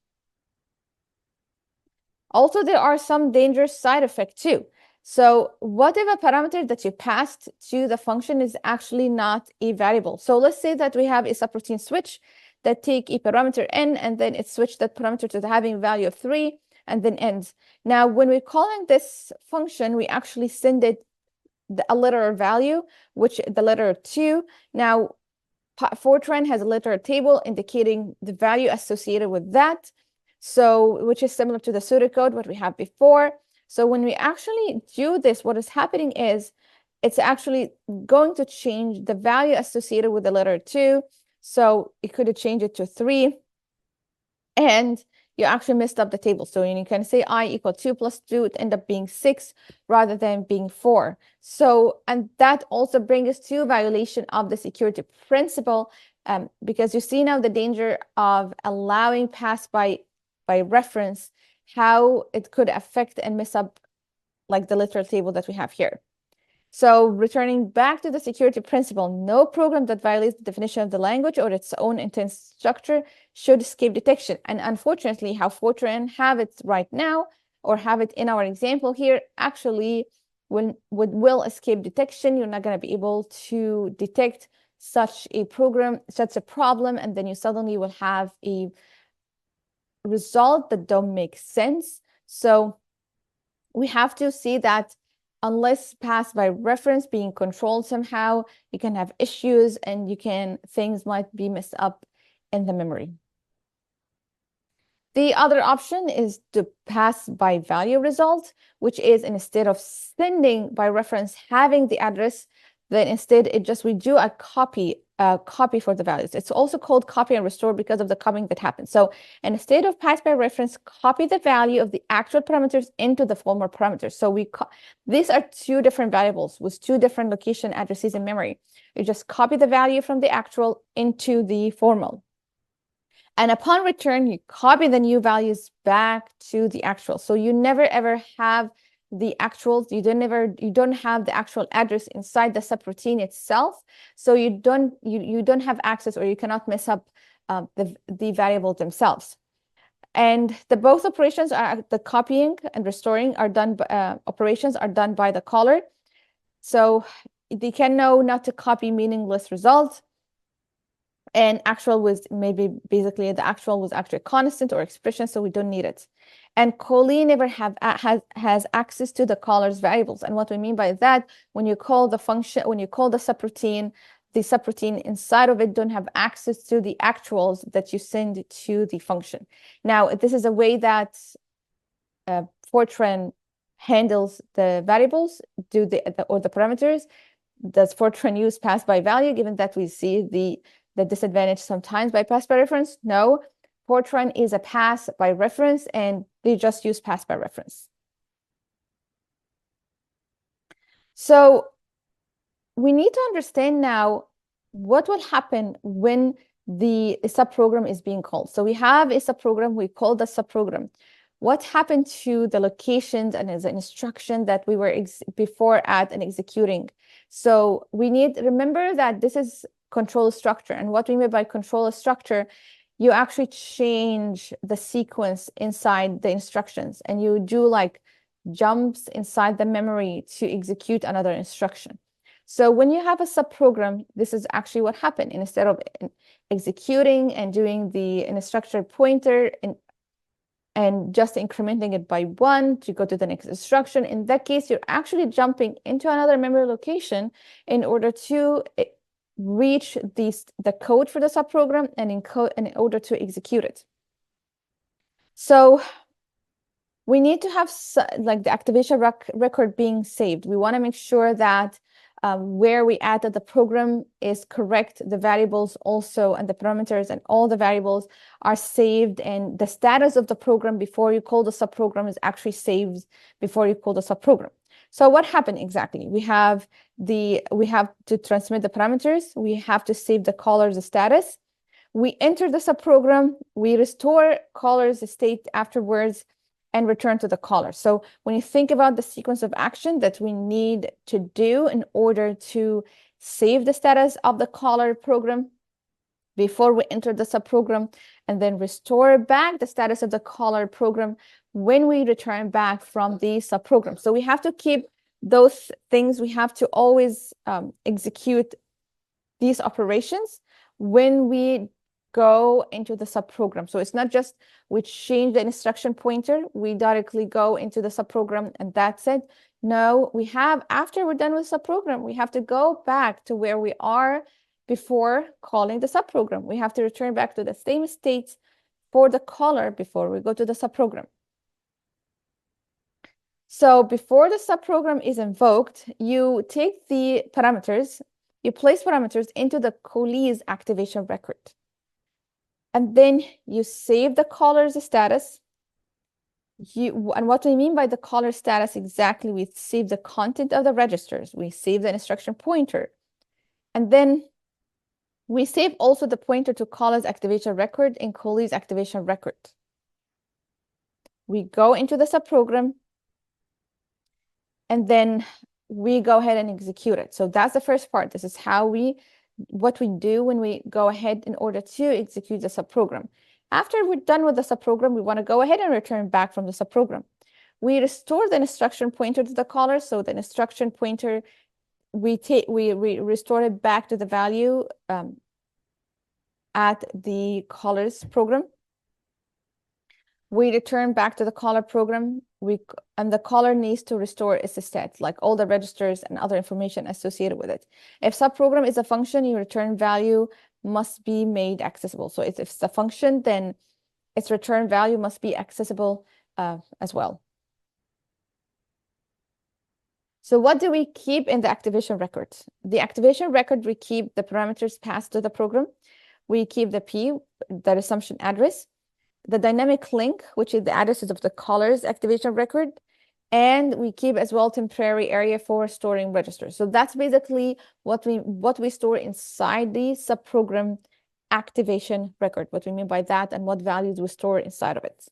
Also, there are some dangerous side effects too. So what if a parameter that you passed to the function is actually not a variable? So let's say that we have a subroutine switch that take a parameter n, and then it switched that parameter to the having value of 3, and then ends. Now, when we're calling this function, we actually send it a letter value, which the letter 2. Now, FORTRAN has a letter table indicating the value associated with that. So, which is similar to the pseudocode, what we have before. So when we actually do this, what is happening is it's actually going to change the value associated with the letter 2. So it could change it to 3. And you actually messed up the table. So you can say I equal 2 plus 2, it end up being 6 rather than being 4. So, and that also brings us to violation of the security principle, because you see now the danger of allowing pass by reference, how it could affect and mess up like the literal table that we have here. So returning back to the security principle, no program that violates the definition of the language or its own intent structure should escape detection. And unfortunately, how FORTRAN have it right now, or have it in our example here, actually will escape detection. You're not going to be able to detect such a program, such a problem, and then you suddenly will have a result that don't make sense. So we have to see that unless passed by reference being controlled somehow, you can have issues and things might be messed up in the memory. The other option is to pass by value result, which is instead of sending by reference having the address, then instead we do a copy for the values. It's also called copy and restore because of the copying that happens. So instead of pass by reference, copy the value of the actual parameters into the former parameters. So these are two different variables with two different location addresses in memory. You just copy the value from the actual into the formal. And upon return, you copy the new values back to the actual. So you never ever have the actuals. You don't have the actual address inside the subroutine itself. So you don't have access, or you cannot mess up the variables themselves. And both operations the copying and restoring are done. Operations are done by the caller. So they can know not to copy meaningless results. And actual was basically the actual was actually a constant or expression, so we don't need it. And callee never has access to the caller's variables. And what we mean by that, when you call the function, when you call the subroutine inside of it don't have access to the actuals that you send to the function. Now, this is a way that FORTRAN handles the variables, or the parameters. Does FORTRAN use pass by value, given that we see the disadvantage sometimes by pass by reference? No, FORTRAN is a pass by reference, and they just use pass by reference. So we need to understand now what will happen when the subprogram is being called. So we have a subprogram, we call the subprogram. What happened to the locations and as an instruction that we were before at and executing? So we remember that this is control structure. And what we mean by control structure, you actually change the sequence inside the instructions, and you do like jumps inside the memory to execute another instruction. So when you have a subprogram, this is actually what happened. Instead of executing and doing the instructor pointer and just incrementing it by 1 to go to the next instruction, in that case, you're actually jumping into another memory location in order to reach the code for the subprogram and in order to execute it. So we need to have like the activation record being saved. We want to make sure that where we add that the program is correct, the variables also and the parameters and all the variables are saved, and the status of the program before you call the subprogram is actually saved before you call the subprogram. So what happened exactly? We have to transmit the parameters. We have to save the caller's status. We enter the subprogram. We restore caller's state afterwards and return to the caller. So when you think about the sequence of action that we need to do in order to save the status of the caller program before we enter the subprogram, and then restore back the status of the caller program when we return back from the subprogram. So we have to keep those things. We have to always execute these operations when we go into the subprogram. So it's not just we change the instruction pointer, we directly go into the subprogram and that's it. No, after we're done with subprogram, we have to go back to where we are before calling the subprogram. We have to return back to the same state for the caller before we go to the subprogram. So before the subprogram is invoked, you take the parameters, you place parameters into the callee's activation record. And then you save the caller's status. And what we mean by the caller status exactly, we save the content of the registers. We save the instruction pointer. And then we save also the pointer to caller's activation record and callee's activation record. We go into the subprogram, and then we go ahead and execute it. So that's the first part. This is what we do when we go ahead in order to execute the subprogram. After we're done with the subprogram, we want to go ahead and return back from the subprogram. We restore the instruction pointer to the caller. So the instruction pointer, we restore it back to the value at the caller's program. We return back to the caller program. And the caller needs to restore its stats, like all the registers and other information associated with it. If subprogram is a function, your return value must be made accessible. So if it's a function, then its return value must be accessible as well. So what do we keep in the activation record? The activation record, we keep the parameters passed to the program. We keep the P, the resumption address, the dynamic link, which is the addresses of the caller's activation record, and we keep as well temporary area for storing registers. So that's basically what we store inside the subprogram activation record, what we mean by that and what values we store inside of it.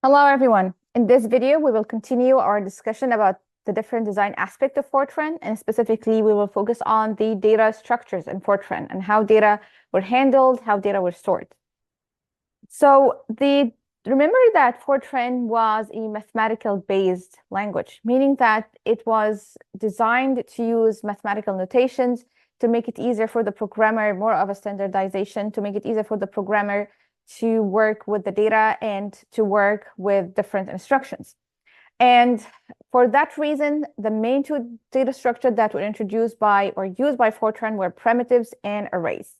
Hello, everyone. In this video, we will continue our discussion about the different design aspects of FORTRAN, and specifically, we will focus on the data structures in FORTRAN and how data were handled, how data were stored. So remember that FORTRAN was a mathematical-based language, meaning that it was designed to use mathematical notations to make it easier for the programmer, more of a standardization, to make it easier for the programmer to work with the data and to work with different instructions. And for that reason, the main two data structures that were introduced by or used by FORTRAN were primitives and arrays.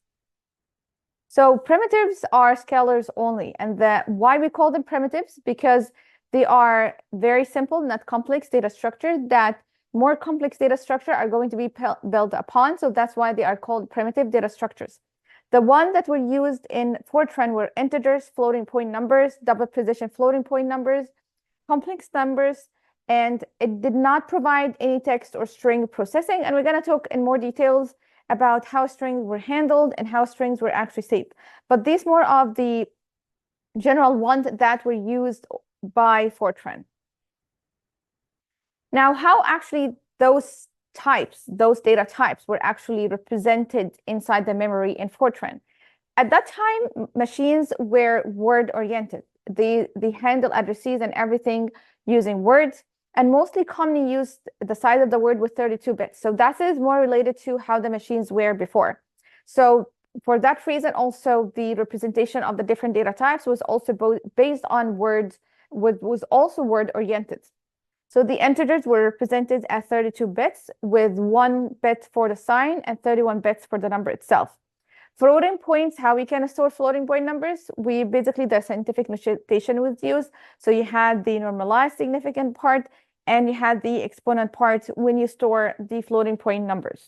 So primitives are scalars only. And why we call them primitives? Because they are very simple, not complex data structures that more complex data structure are going to be built upon. So that's why they are called primitive data structures. The ones that were used in FORTRAN were integers, floating point numbers, double precision floating point numbers, complex numbers, and it did not provide any text or string processing. And we're going to talk in more details about how strings were handled and how strings were actually saved. But these more of the general ones that were used by FORTRAN. Now, how actually those data types were actually represented inside the memory in FORTRAN. At that time, machines were word-oriented. They handle addresses and everything using words. and mostly commonly used the size of the word with 32 bits. So that is more related to how the machines were before. So for that reason, also the representation of the different data types was also based on words, was also word oriented. So the integers were represented as 32 bits with 1 bit for the sign and 31 bits for the number itself. Floating points, how we can store floating point numbers, we basically, the scientific notation was used. So you had the normalized significant part and you had the exponent part when you store the floating point numbers.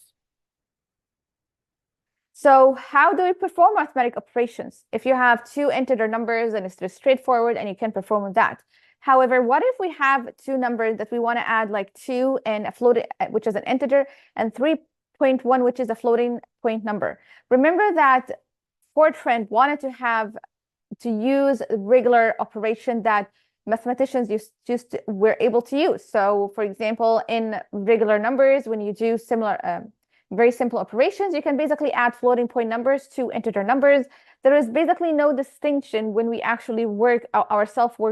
So how do we perform arithmetic operations? If you have two integer numbers and it's just straightforward and you can perform with that. However, what if we have two numbers that we want to add, like 2 and a floating, which is an integer, and 3.1, which is a floating point number? Remember that FORTRAN wanted to use regular operation that mathematicians were able to use. So for example, in regular numbers, when you do similar very simple operations, you can basically add floating point numbers to integer numbers. There is basically no distinction when we actually work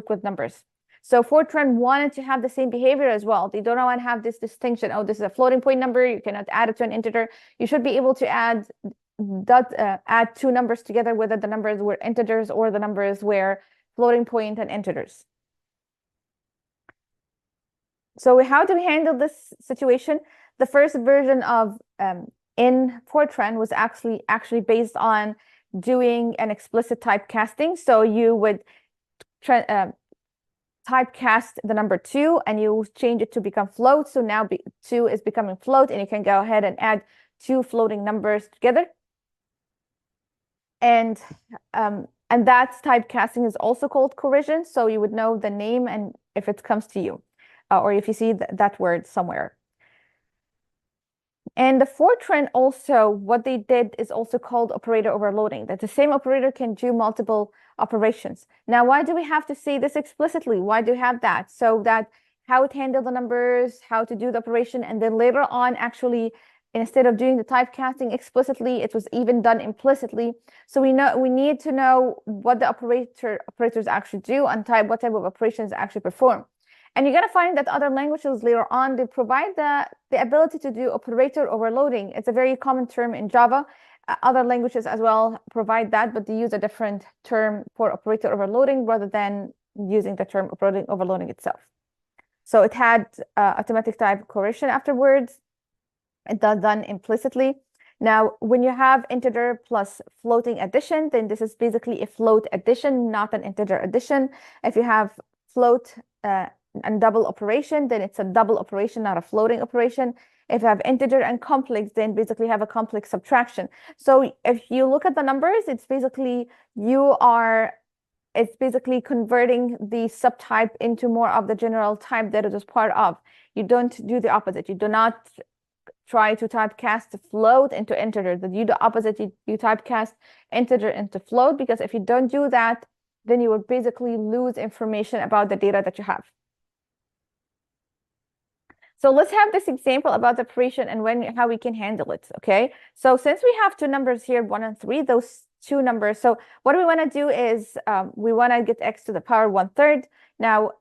with numbers. So FORTRAN wanted to have the same behavior as well. They don't want to have this distinction. Oh, this is a floating point number. You cannot add it to an integer. You should be able to add two numbers together, whether the numbers were integers or the numbers were floating point and integers. So how do we handle this situation? The first version of in FORTRAN was actually based on doing an explicit typecasting. So you would typecast the number 2 and you change it to become float. So now 2 is becoming float, and you can go ahead and add two floating numbers together. And that typecasting is also called coercion. So you would know the name and if it comes to you, or if you see that word somewhere. And the FORTRAN also, what they did is also called operator overloading, that the same operator can do multiple operations. Now, why do we have to say this explicitly? Why do we have that? So that how it handle the numbers, how to do the operation, and then later on, actually, instead of doing the typecasting explicitly, it was even done implicitly. So we need to know what the operators actually do and what type of operations actually perform. And you're going to find that other languages later on, they provide the ability to do operator overloading. It's a very common term in Java. Other languages as well provide that, but they use a different term for operator overloading rather than using the term operator overloading itself. So it had automatic type coercion afterwards. It's done implicitly. Now, when you have integer plus floating addition, then this is basically a float addition, not an integer addition. If you have float and double operation, then it's a double operation, not a floating operation. If you have integer and complex, then basically have a complex subtraction. So if you look at the numbers, it's basically converting the subtype into more of the general type that it is part of. You don't do the opposite. You do not try to typecast float into integer. That you do the opposite. You typecast integer into float, because if you don't do that, then you will basically lose information about the data that you have. So let's have this example about the operation and how we can handle it, okay? So since we have two numbers here, 1 and 3, those two numbers, so what we want to do is we want to get x to the power 1/3. Now,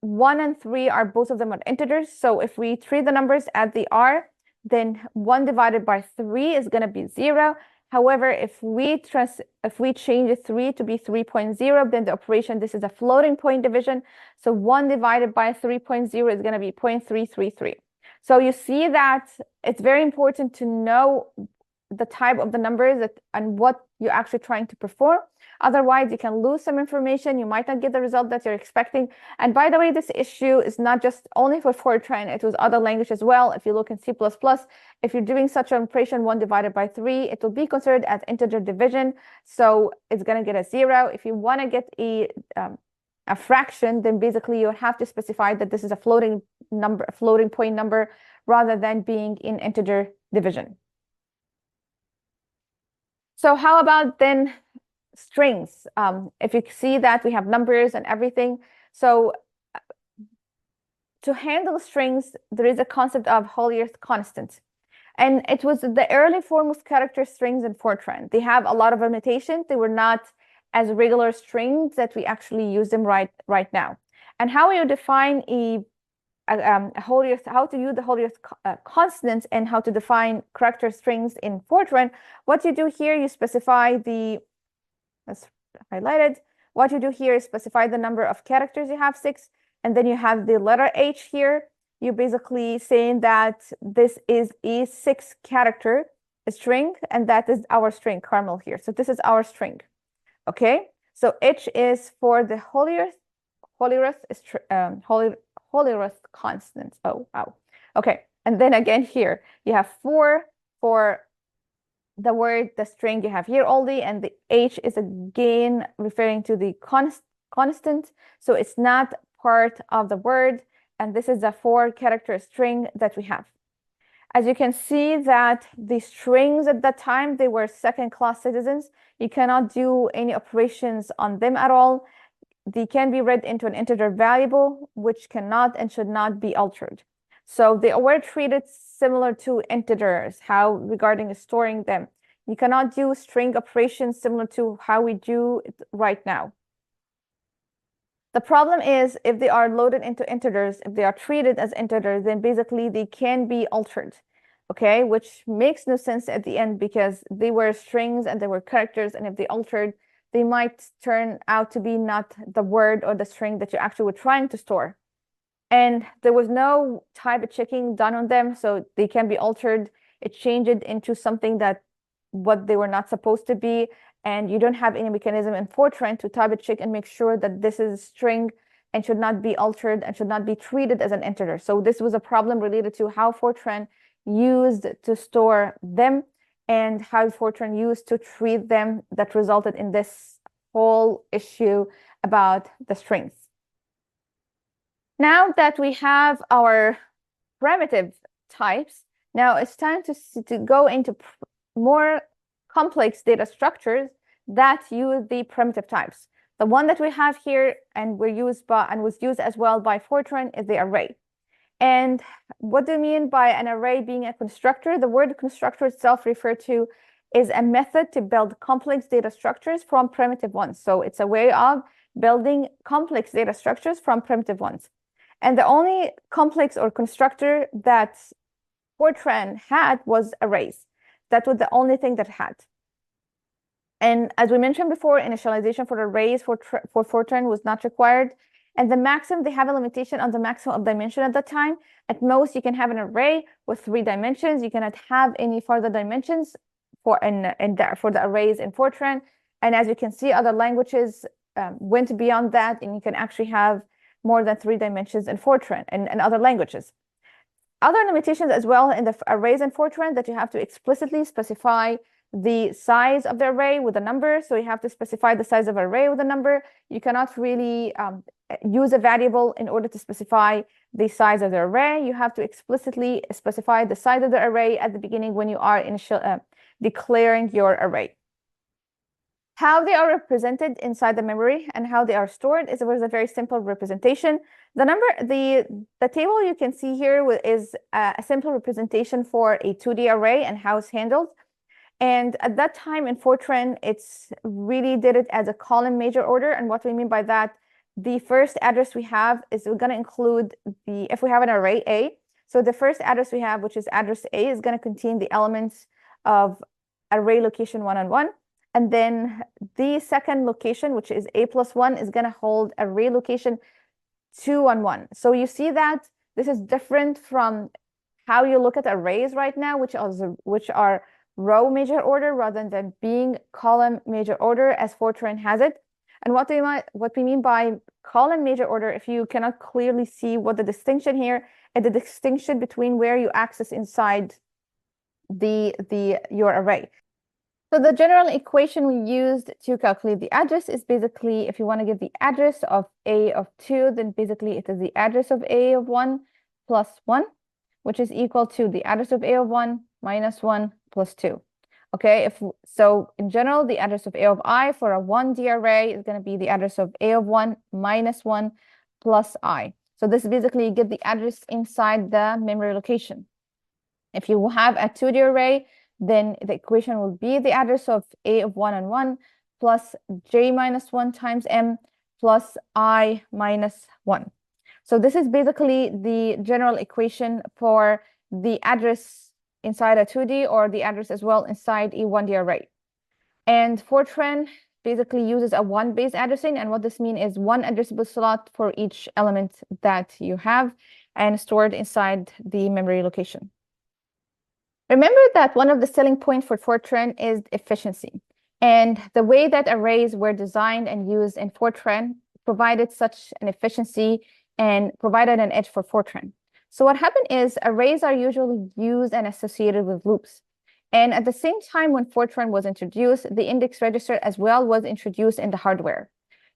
1 and 3 are both of them are integers. So if we treat the numbers as they are, then 1 divided by 3 is going to be 0. However, if we change 3 to be 3.0, then the operation, this is a floating point division. So 1 divided by 3.0 is going to be 0.333. So you see that it's very important to know the type of the numbers and what you're actually trying to perform. Otherwise, you can lose some information. You might not get the result that you're expecting. And by the way, this issue is not just only for FORTRAN, it was other languages as well. If you look in C++, if you're doing such an operation, 1 divided by 3, it will be considered as integer division. So it's going to get a 0. If you want to get a fraction, then basically you have to specify that this is a floating point number rather than being in integer division. So how about then strings? If you see that we have numbers and everything. So to handle strings, there is a concept of Holyer's constant. And it was the early form of character strings in FORTRAN. They have a lot of limitations. They were not as regular strings that we actually use them right now. And how you define a how to use the whole earth constants and how to define character strings in Fortran. What you do here, you specify the, let's highlight it. What you do here is specify the number of characters. You have 6, and then you have the letter H here. You're basically saying that this is a 6-character string, and that is our string, Carmel here. So this is our string. Okay, so H is for the Holy Earth constant. Oh, wow. Okay, and then again here you have 4 for the word, the string you have here only, and the H is again referring to the constant, so it's not part of the word, and this is a 4-character string that we have. As you can see that the strings at that time, they were second-class citizens. You cannot do any operations on them at all. They can be read into an integer variable, which cannot and should not be altered. So they were treated similar to integers, how regarding storing them. You cannot do string operations similar to how we do it right now. The problem is if they are loaded into integers, if they are treated as integers, then basically they can be altered, okay? Which makes no sense at the end because they were strings and they were characters, and if they altered, they might turn out to be not the word or the string that you actually were trying to store. And there was no type checking done on them, so they can be altered. It changed it into something that what they were not supposed to be, and you don't have any mechanism in Fortran to type check and make sure that this is a string and should not be altered and should not be treated as an integer. So this was a problem related to how Fortran used to store them and how Fortran used to treat them that resulted in this whole issue about the strings. Now that we have our primitive types, now it's time to go into more complex data structures that use the primitive types. The one that we have here and was used as well by Fortran is the array. And what do you mean by an array being a constructor? The word constructor itself referred to is a method to build complex data structures from primitive ones. So it's a way of building complex data structures from primitive ones. And the only complex or constructor that Fortran had was arrays. That was the only thing that it had. And as we mentioned before, initialization for arrays for Fortran was not required. And the maximum, they have a limitation on the maximum of dimension at that time. At most, you can have an array with 3 dimensions. You cannot have any further dimensions for the arrays in Fortran. And as you can see, other languages went beyond that, and you can actually have more than 3 dimensions in Fortran and other languages. Other limitations as well in the arrays in Fortran that you have to explicitly specify the size of the array with a number. So you have to specify the size of an array with a number. You cannot really use a variable in order to specify the size of the array. You have to explicitly specify the size of the array at the beginning when you are declaring your array. How they are represented inside the memory and how they are stored is a very simple representation. The table you can see here is a simple representation for a 2D array and how it's handled. And at that time in Fortran, it's really did it as a column major order. And what we mean by that, the first address we have is we're going to include if we have an array A. So the first address we have, which is address A, is going to contain the elements of array location 1 and 1. And then the second location, which is A plus 1, is going to hold array location 2 and 1. So you see that this is different from how you look at arrays right now, which are row major order rather than being column major order as Fortran has it. And what we mean by column major order, if you cannot clearly see what the distinction here is, the distinction between where you access inside your array. So the general equation we used to calculate the address is basically, if you want to give the address of A of 2, then basically it is the address of A of 1 plus 1, which is equal to the address of A of 1 minus 1 plus 2. Okay, so in general, the address of A of I for a 1D array is going to be the address of A of 1 minus 1 plus I. So this basically gives the address inside the memory location. If you have a 2D array, then the equation will be the address of A of 1 and 1 plus J minus 1 times M plus I minus 1. So this is basically the general equation for the address inside a 2D or the address as well inside a 1D array. And FORTRAN basically uses a one-base addressing, and what this means is one addressable slot for each element that you have and stored inside the memory location. Remember that one of the selling points for FORTRAN is efficiency. And the way that arrays were designed and used in FORTRAN provided such an efficiency and provided an edge for FORTRAN. So what happened is arrays are usually used and associated with loops. And at the same time when FORTRAN was introduced, the index register as well was introduced in the hardware.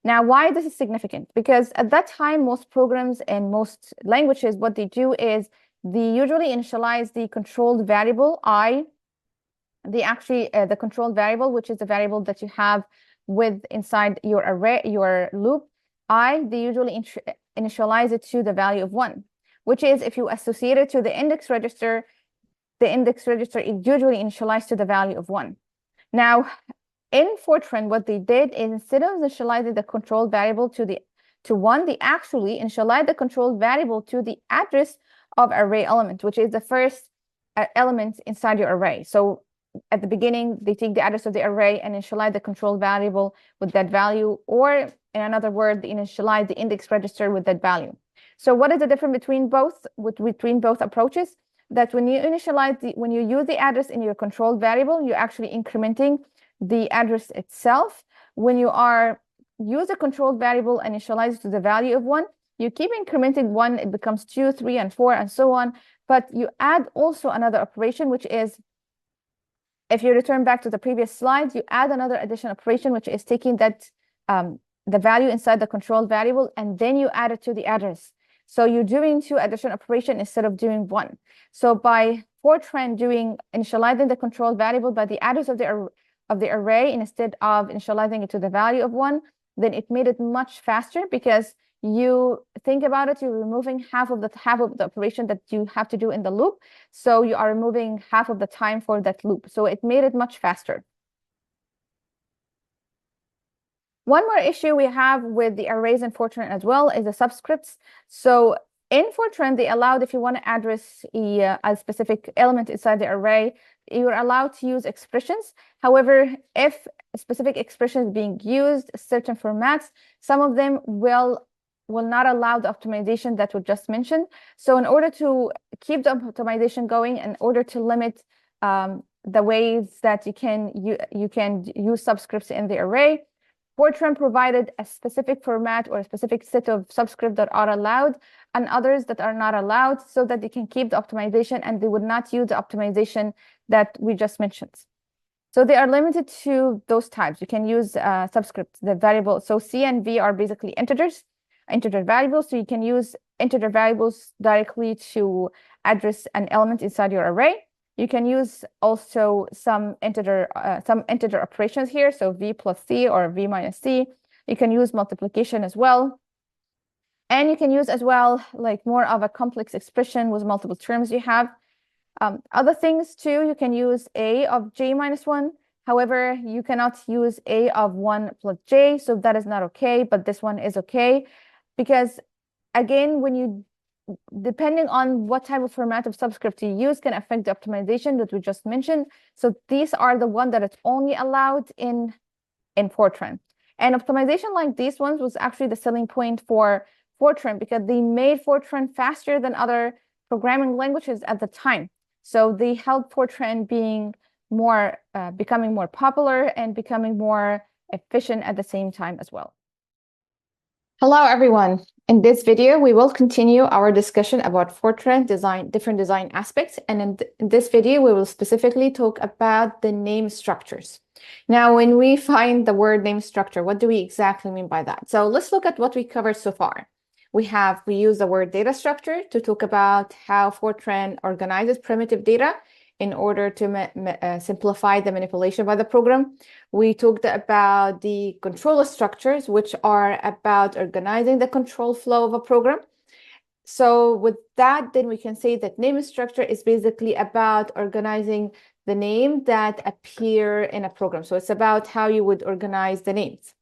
Now, why this is significant? Because at that time, most programs and most languages, what they do is they usually initialize the controlled variable I, the controlled variable, which is the variable that you have with inside your array, your loop, I, they usually initialize it to the value of 1, which is if you associate it to the index register is usually initialized to the value of 1. Now, in FORTRAN, what they did is instead of initializing the controlled variable to 1, they actually initialize the controlled variable to the address of array element, which is the first element inside your array. So at the beginning, they take the address of the array and initialize the controlled variable with that value, or in another word, they initialize the index register with that value. So what is the difference between both approaches? That when you when you use the address in your controlled variable, you're actually incrementing the address itself. When you use a controlled variable and initialize it to the value of 1, you keep incrementing 1, it becomes 2, 3, and 4, and so on. But you add also another operation, which is, if you return back to the previous slide, you add another addition operation, which is taking that the value inside the controlled variable, and then you add it to the address. So you're doing 2 addition operation instead of doing 1. So by FORTRAN initializing the controlled variable by the address of the array instead of initializing it to the value of 1, then it made it much faster, because you think about it, you're removing half of the operation that you have to do in the loop. So you are removing half of the time for that loop. So it made it much faster. One more issue we have with the arrays in FORTRAN as well is the subscripts. So in FORTRAN, they allowed, if you want to address a specific element inside the array, you're allowed to use expressions. However, if a specific expression is being used, certain formats, some of them will not allow the optimization that we just mentioned. So in order to keep the optimization going, in order to limit the ways that you can use subscripts in the array, FORTRAN provided a specific format or a specific set of subscripts that are allowed and others that are not allowed, so that they can keep the optimization and they would not use the optimization that we just mentioned. So they are limited to those types. You can use subscripts, the variable. So C and V are basically integer variables. So you can use integer variables directly to address an element inside your array. You can use also some integer operations here, so V plus C or V minus C. You can use multiplication as well. And you can use as well, like more of a complex expression with multiple terms you have. Other things too, you can use A of J minus 1. However, you cannot use A of 1 plus J, so that is not okay, but this one is okay. Because again, depending on what type of format of subscript you use can affect the optimization that we just mentioned. So these are the ones that it's only allowed in FORTRAN. And optimization like these ones was actually the selling point for FORTRAN, because they made FORTRAN faster than other programming languages at the time. So they helped FORTRAN becoming more popular and becoming more efficient at the same time as well. Hello, everyone. In this video, we will continue our discussion about FORTRAN different design aspects. And in this video, we will specifically talk about the name structures. Now, when we find the word name structure, what do we exactly mean by that? So let's look at what we covered so far. We use the word data structure to talk about how FORTRAN organizes primitive data in order to simplify the manipulation by the program. We talked about the controller structures, which are about organizing the control flow of a program. So with that, then we can say that name structure is basically about organizing the name that appear in a program. So it's about how you would organize the names.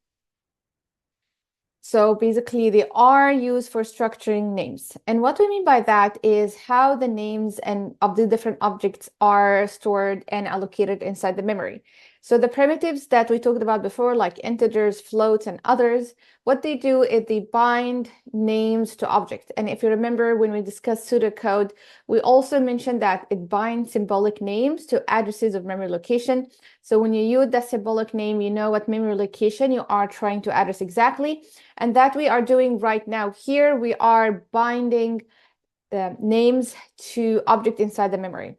So basically, they are used for structuring names. And what we mean by that is how the names and of the different objects are stored and allocated inside the memory. So the primitives that we talked about before, like integers, floats, and others, what they do is they bind names to objects. And if you remember when we discussed pseudocode, we also mentioned that it binds symbolic names to addresses of memory location. So when you use that symbolic name, you know what memory location you are trying to address exactly. And that we are doing right now here, we are binding names to object inside the memory.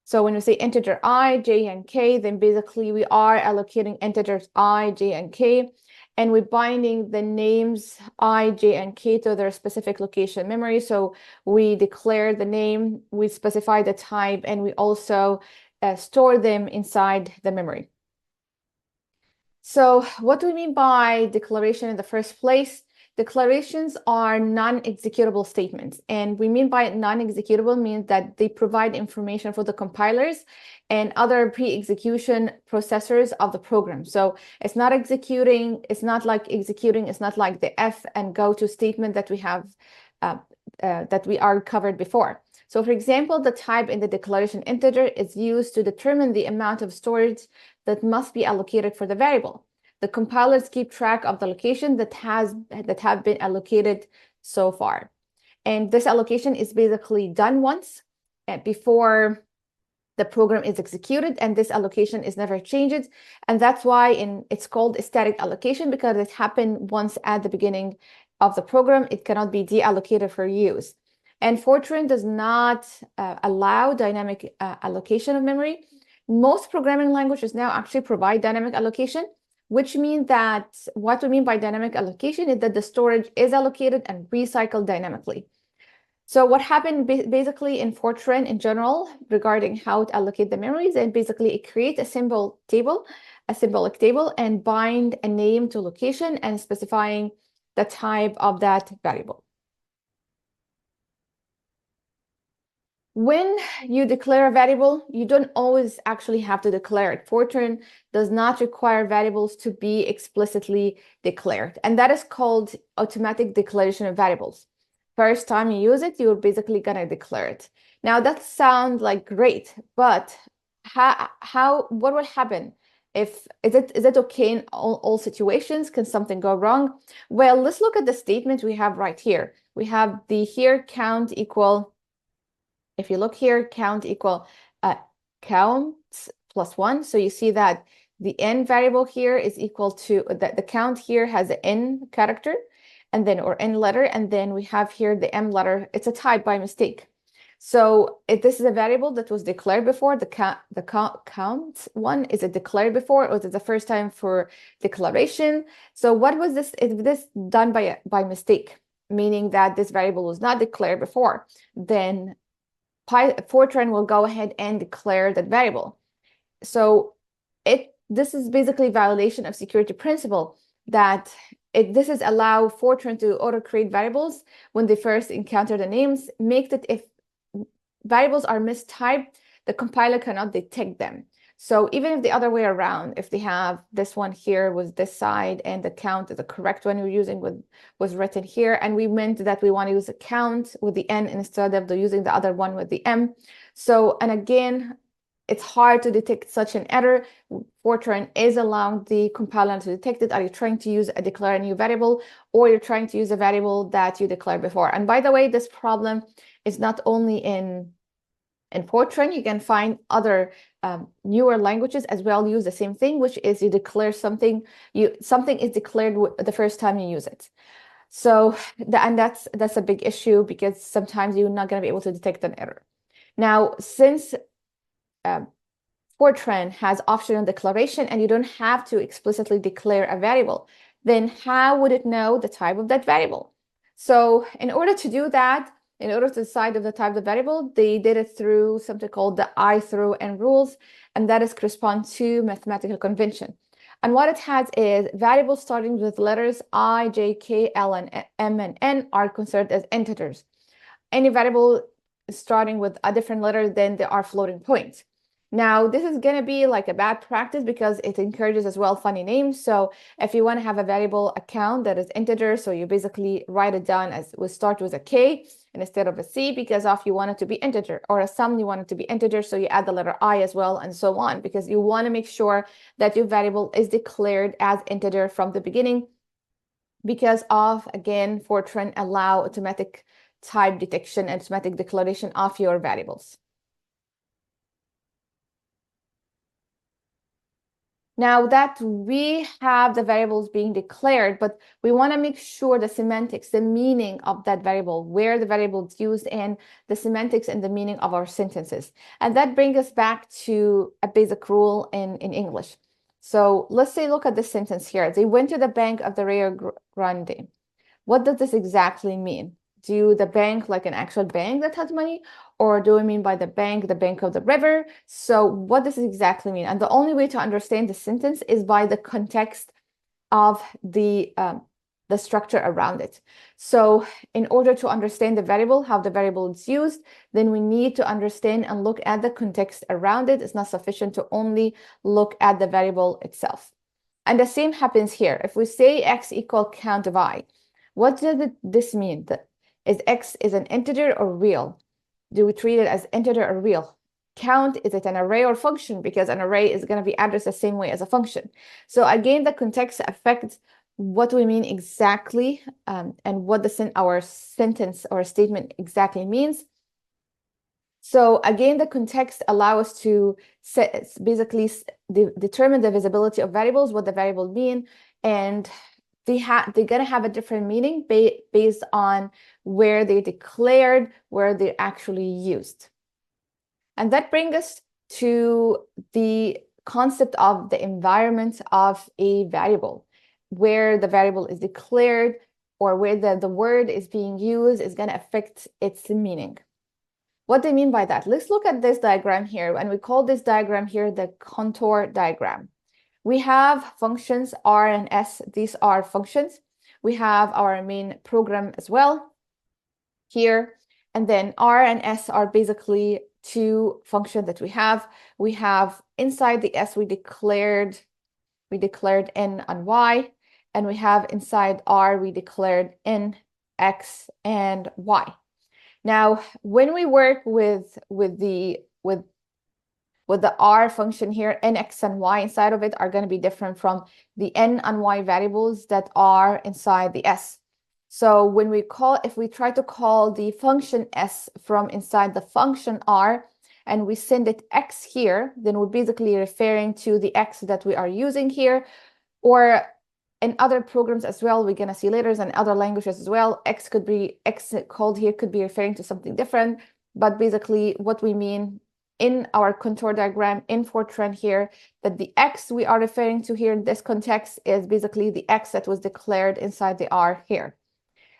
So when we say integer I, j, and k, then basically we are allocating integers I, j, and k, and we're binding the names I, j, and k to their specific location memory. So we declare the name, we specify the type, and we also store them inside the memory. So what do we mean by declaration in the first place? Declarations are non-executable statements. And we mean by non-executable means that they provide information for the compilers and other pre-execution processors of the program. So it's not executing, it's not like executing, it's not like the F and go to statement that we have, that we are covered before. So for example, the type in the declaration integer is used to determine the amount of storage that must be allocated for the variable. The compilers keep track of the location that have been allocated so far. And this allocation is basically done once before the program is executed, and this allocation is never changed. And that's why it's called a static allocation, because it happened once at the beginning of the program. It cannot be deallocated for use. And FORTRAN does not allow dynamic allocation of memory. Most programming languages now actually provide dynamic allocation, which means that what we mean by dynamic allocation is that the storage is allocated and recycled dynamically. So what happened basically in FORTRAN in general regarding how to allocate the memories, and basically it creates a symbolic table, and bind a name to location and specifying the type of that variable. When you declare a variable, you don't always actually have to declare it. FORTRAN does not require variables to be explicitly declared, and that is called automatic declaration of variables. First time you use it, you're basically gonna declare it. Now that sounds like great, but what will happen if is it okay in all situations? Can something go wrong? Well, let's look at the statement we have right here. We have the here count equal. If you look here, count equal count plus 1. So you see that the n variable here is equal to the count here has an n character, and then or n letter, and then we have here the m letter. It's a type by mistake. So if this is a variable that was declared before, the count one, is it declared before, or is it the first time for declaration? So what was this? Is this done by mistake, meaning that this variable was not declared before, then FORTRAN will go ahead and declare that variable. So this is basically violation of security principle, that this is allow FORTRAN to auto create variables when they first encounter the names, make that if variables are mistyped, the compiler cannot detect them. So even if the other way around, if they have this one here was this side and the count is the correct one we're using was written here, and we meant that we want to use a count with the n instead of using the other one with the m. So, and again, it's hard to detect such an error. FORTRAN is allowing the compiler to detect it. Are you trying to declare a new variable, or you're trying to use a variable that you declared before? And by the way, this problem is not only in FORTRAN. You can find other newer languages as well use the same thing, which is you declare something, something is declared the first time you use it. So that's a big issue, because sometimes you're not going to be able to detect an error. Now, since FORTRAN has optional declaration and you don't have to explicitly declare a variable, then how would it know the type of that variable? So in order to do that, in order to decide of the type of the variable, they did it through something called the I through n rules, and that is correspond to mathematical convention. And what it has is variables starting with letters I, J, K, L, and M, and N are considered as integers. Any variable starting with a different letter, then they are floating points. Now, this is going to be like a bad practice because it encourages as well funny names. So if you want to have a variable account that is integer, so you basically write it down as we start with a K instead of a C because of you want it to be integer, or a sum you want it to be integer, so you add the letter I as well, and so on, because you want to make sure that your variable is declared as integer from the beginning because of, again, Fortran allow automatic type detection and automatic declaration of your variables. Now that we have the variables being declared, but we want to make sure the semantics, the meaning of that variable, where the variable is used, and the semantics and the meaning of our sentences. And that brings us back to a basic rule in English. So let's say, look at this sentence here. They went to the bank of the Rio Grande. What does this exactly mean? Do the bank like an actual bank that has money, or do we mean by the bank of the river? So what does it exactly mean? And the only way to understand the sentence is by the context of the structure around it. So in order to understand the variable, how the variable is used, then we need to understand and look at the context around it. It's not sufficient to only look at the variable itself. And the same happens here. If we say x equal count of I, what does this mean? Is x is an integer or real? Do we treat it as integer or real? Count, is it an array or function? Because an array is going to be addressed the same way as a function. So again, the context affects what we mean exactly, and what our sentence or statement exactly means. So again, the context allows us to basically determine the visibility of variables, what the variable mean, and they're going to have a different meaning based on where they're declared, where they're actually used. And that brings us to the concept of the environment of a variable, where the variable is declared or where the word is being used is going to affect its meaning. What do I mean by that? Let's look at this diagram here, and we call this diagram here the contour diagram. We have functions R and S. These are functions. We have our main program as well here. And then R and S are basically two functions that we have. We have inside the S, we declared N and Y. And we have inside R, we declared N, X, and Y. Now, when we work with the R function here, N, X, and Y inside of it are going to be different from the N and Y variables that are inside the S. So if we try to call the function S from inside the function R, and we send it X here, then we're basically referring to the X that we are using here, or in other programs as well, we're going to see later, and other languages as well, X called here could be referring to something different. But basically what we mean in our contour diagram in Fortran here, that the X we are referring to here in this context is basically the X that was declared inside the R here.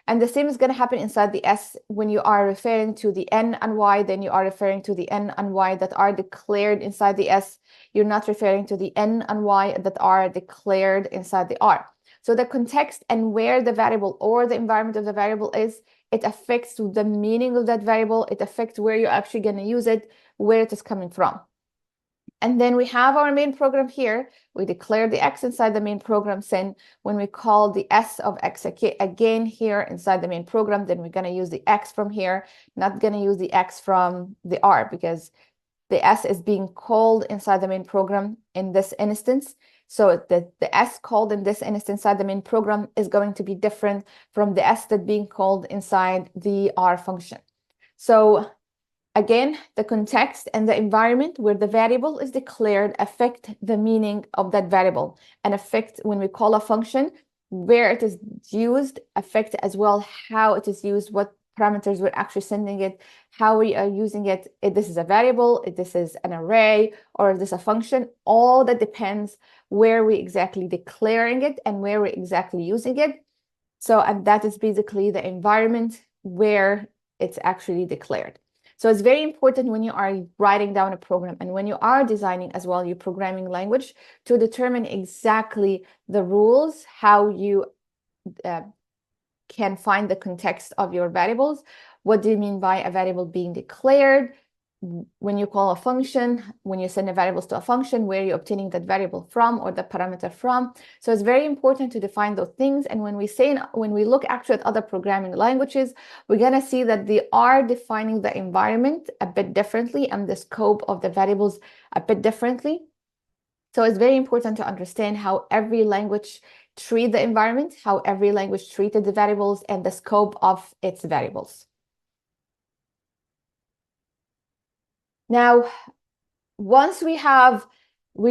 And the same is going to happen inside the S when you are referring to the N and Y, then you are referring to the N and Y that are declared inside the S. You're not referring to the N and Y that are declared inside the R. So the context and where the variable or the environment of the variable is, it affects the meaning of that variable. It affects where you're actually going to use it, where it is coming from. And then we have our main program here. We declare the X inside the main program. Then when we call the S of X again here inside the main program, then we're going to use the X from here, not going to use the X from the R, because the S is being called inside the main program in this instance. So the S called in this instance inside the main program is going to be different from the S that being called inside the R function. So again, the context and the environment where the variable is declared affect the meaning of that variable, and affect when we call a function, where it is used, affect as well how it is used, what parameters we're actually sending it, how we are using it. If this is a variable, if this is an array, or if this is a function, all that depends where we exactly declaring it and where we're exactly using it. So, and that is basically the environment where it's actually declared. So it's very important when you are writing down a program and when you are designing as well your programming language to determine exactly the rules, how you can find the context of your variables. What do you mean by a variable being declared? when you call a function, when you send the variables to a function, where you're obtaining that variable from or the parameter from. So it's very important to define those things. And when we look actually at other programming languages, we're going to see that they are defining the environment a bit differently and the scope of the variables a bit differently. So it's very important to understand how every language treats the environment, how every language treated the variables, and the scope of its variables. Now, once we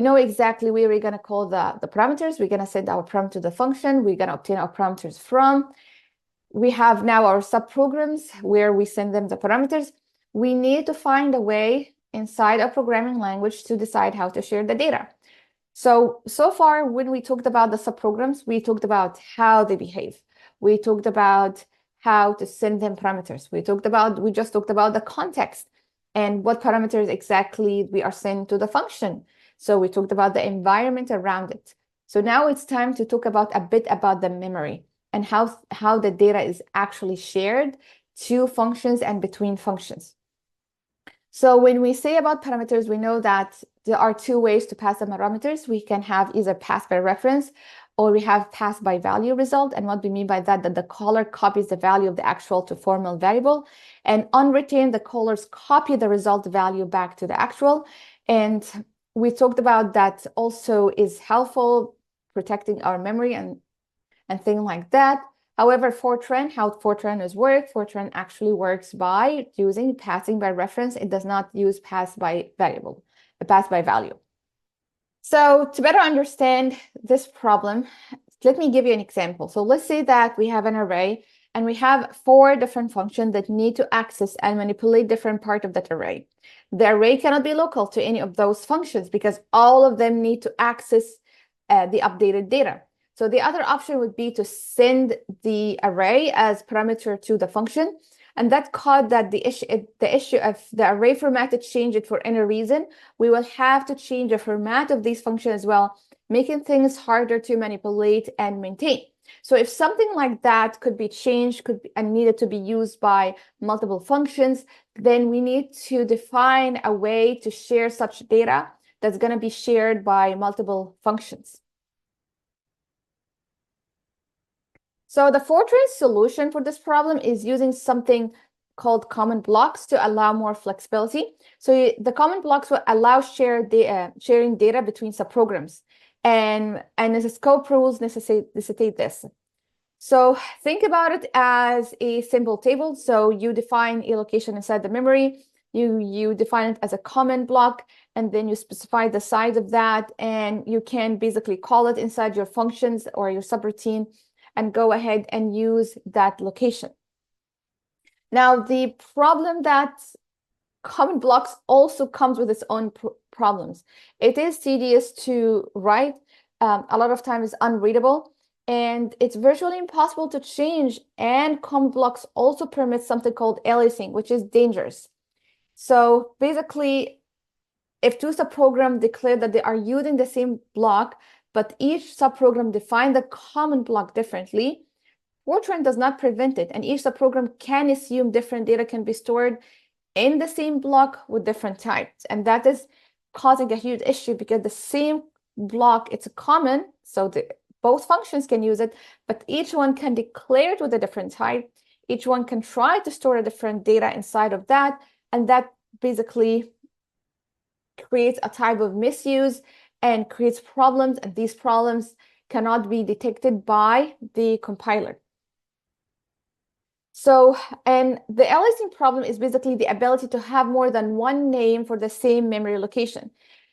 know exactly where we're going to call the parameters, we're going to send our parameter to the function, we're going to obtain our parameters from. We have now our subprograms where we send them the parameters. We need to find a way inside a programming language to decide how to share the data. So far, when we talked about the subprograms, we talked about how they behave. We talked about how to send them parameters. We just talked about the context and what parameters exactly we are sending to the function. So we talked about the environment around it. So now it's time to talk about a bit about the memory and how the data is actually shared to functions and between functions. So when we say about parameters, we know that there are two ways to pass the parameters. We can have either pass by reference or we have pass by value result. And what we mean by that the caller copies the value of the actual to formal variable. And on return, the callers copy the result value back to the actual. And we talked about that also is helpful protecting our memory and things like that. However, FORTRAN, how FORTRAN FORTRAN actually works by using passing by reference. It does not use pass by value. So to better understand this problem, let me give you an example. So let's say that we have an array and we have 4 different functions that need to access and manipulate different parts of that array. The array cannot be local to any of those functions because all of them need to access the updated data. So the other option would be to send the array as parameter to the function. And that caught that the issue of the array format to change it for any reason, we will have to change the format of these functions as well, making things harder to manipulate and maintain. So if something like that could be changed, and needed to be used by multiple functions, then we need to define a way to share such data that's going to be shared by multiple functions. So the FORTRAN solution for this problem is using something called common blocks to allow more flexibility. So the common blocks will allow sharing data between subprograms. And the scope rules necessitate this. So think about it as a simple table. So you define a location inside the memory. You define it as a common block, and then you specify the size of that, and you can basically call it inside your functions or your subroutine and go ahead and use that location. Now, the problem that common blocks also comes with its own problems. It is tedious to write. A lot of times it's unreadable, and it's virtually impossible to change. And common blocks also permit something called aliasing, which is dangerous. So basically, if 2 subprograms declare that they are using the same block, but each subprogram defines the common block differently, FORTRAN does not prevent it, and each subprogram can assume different data can be stored in the same block with different types. And that is causing a huge issue because the same block, it's a common, so both functions can use it, but each one can declare it with a different type. Each one can try to store a different data inside of that, and that basically creates a type of misuse and creates problems, and these problems cannot be detected by the compiler. So, and the aliasing problem is basically the ability to have more than one name for the same memory location.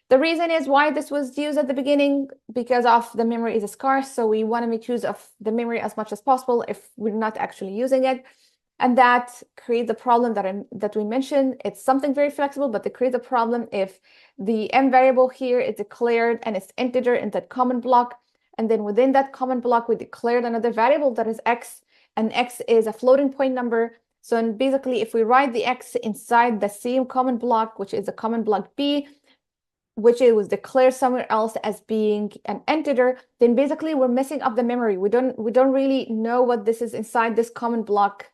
The reason is why this was used at the beginning, because of the memory is scarce, so we want to make use of the memory as much as possible if we're not actually using it. And that creates a problem that we mentioned. It's something very flexible, but it creates a problem if the m variable here is declared and it's integer in that common block. And then within that common block, we declared another variable that is x, and x is a floating point number. So basically, if we write the x inside the same common block, which is a common block b, which it was declared somewhere else as being an integer, then basically we're messing up the memory. We don't really know what this is inside this common block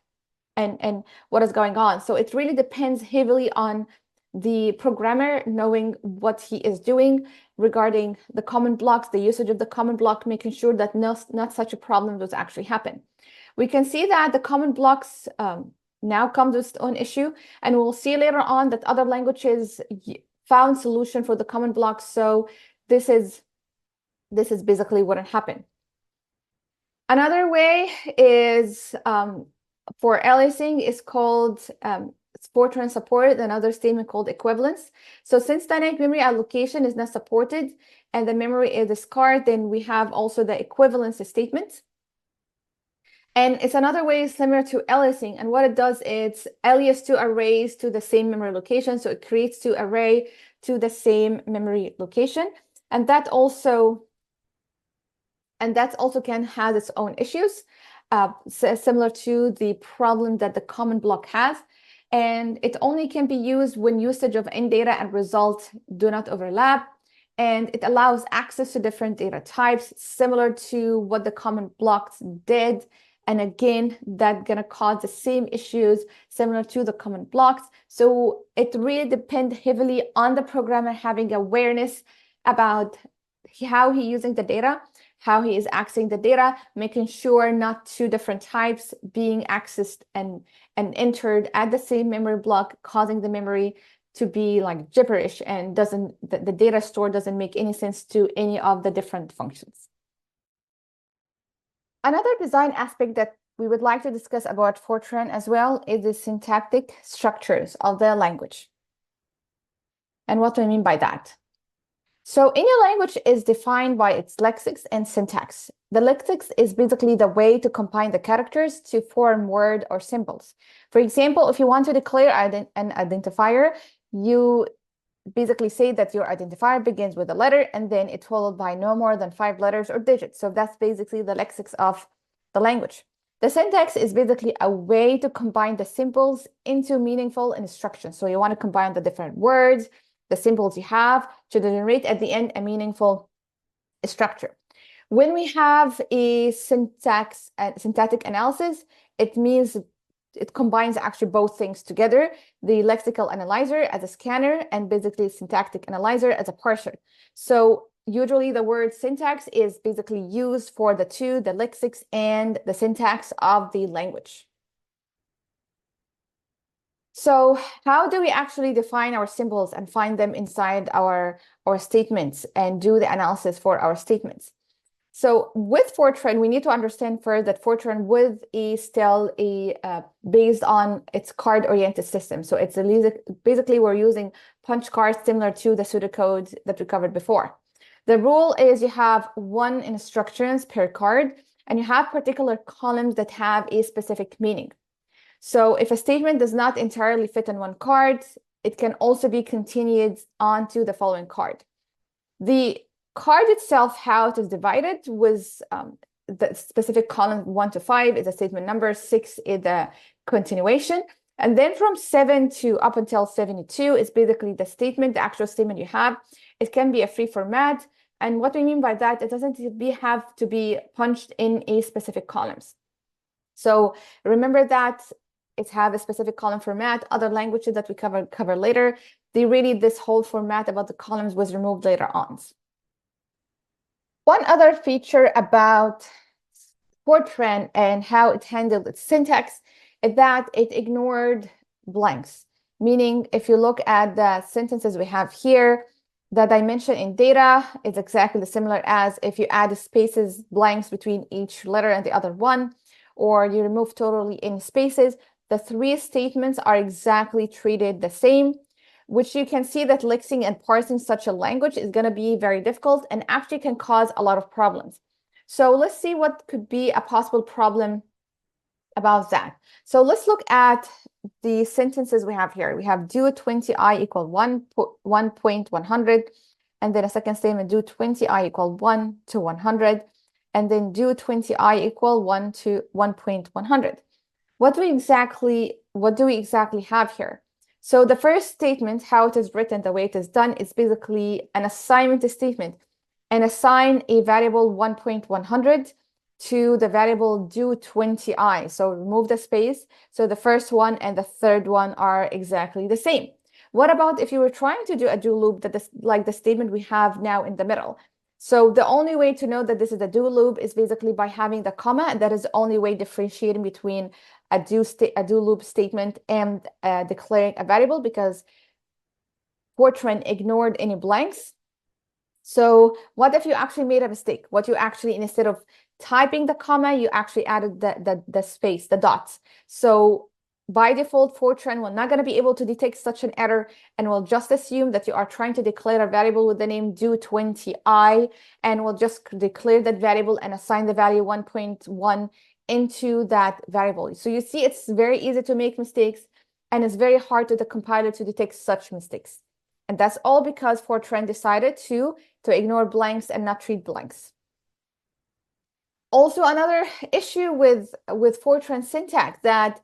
and what is going on. So it really depends heavily on the programmer knowing what he is doing regarding the common blocks, the usage of the common block, making sure that not such a problem does actually happen. We can see that the common blocks now comes with its own issue, and we'll see later on that other languages found solution for the common blocks. So this is basically what happened. Another way is for aliasing is called FORTRAN support, another statement called equivalence. So since dynamic memory allocation is not supported and the memory is scarred, then we have also the equivalence statement. And it's another way similar to aliasing. And what it does is alias two arrays to the same memory location. So it creates two array to the same memory location. And that also can have its own issues, similar to the problem that the common block has. And it only can be used when usage of end data and result do not overlap. And it allows access to different data types, similar to what the common blocks did. And again, that's going to cause the same issues similar to the common blocks. So it really depends heavily on the programmer having awareness about how he's using the data, how he is accessing the data, making sure not two different types being accessed and entered at the same memory block, causing the memory to be like gibberish and the data store doesn't make any sense to any of the different functions. Another design aspect that we would like to discuss about FORTRAN as well is the syntactic structures of the language. And what do I mean by that? So any language is defined by its lexics and syntax. The lexics is basically the way to combine the characters to form word or symbols. For example, if you want to declare an identifier, you basically say that your identifier begins with a letter and then it's followed by no more than 5 letters or digits. So that's basically the lexics of the language. The syntax is basically a way to combine the symbols into meaningful instructions. So you want to combine the different words, the symbols you have to generate at the end a meaningful structure. When we have a syntactic analysis, it means it combines actually both things together, the lexical analyzer as a scanner and basically syntactic analyzer as a parser. So usually the word syntax is basically used for the lexics and the syntax of the language. So how do we actually define our symbols and find them inside our statements and do the analysis for our statements? So with FORTRAN, we need to understand first that FORTRAN still based on its card-oriented system. So it's basically we're using punch cards similar to the pseudocode that we covered before. The rule is you have 1 instructions per card, and you have particular columns that have a specific meaning. So if a statement does not entirely fit on one card, it can also be continued onto the following card. The card itself, how it is divided was the specific column 1 to 5 is a statement number, 6 is the continuation. And then from 7 to up until 72 is basically the statement, the actual statement you have. It can be a free format. And what we mean by that, it doesn't have to be punched in a specific columns. So remember that it have a specific column format. Other languages that we cover later, this whole format about the columns was removed later on. One other feature about FORTRAN and how it handled its syntax is that it ignored blanks. Meaning, if you look at the sentences we have here, the dimension in data is exactly similar as if you add spaces, blanks between each letter and the other one, or you remove totally any spaces. The 3 statements are exactly treated the same, which you can see that lexing and parsing such a language is going to be very difficult and actually can cause a lot of problems. So let's see what could be a possible problem about that. So let's look at the sentences we have here. We have do 20i equal 1.100, and then a second statement, do 20i equal 1 to 100, and then do 20i equal 1 to 1.100. What do we exactly have here? So the first statement, how it is written, the way it is done, is basically an assignment statement and assign a variable 1.100 to the variable do 20i. So remove the space. So the first one and the third one are exactly the same. What about if you were trying to do a do loop that is like the statement we have now in the middle? So the only way to know that this is a do loop is basically by having the comma, and that is the only way differentiating between a do loop statement and declaring a variable, because Fortran ignored any blanks. So what if you actually made a mistake? What you actually, instead of typing the comma, you actually added the space, the dots. So by default, Fortran will not going to be able to detect such an error, and will just assume that you are trying to declare a variable with the name do20i, and will just declare that variable and assign the value 1.1 into that variable. So you see, it's very easy to make mistakes, and it's very hard to the compiler to detect such mistakes. And that's all because Fortran decided to ignore blanks and not treat blanks. Also, another issue with Fortran syntax, that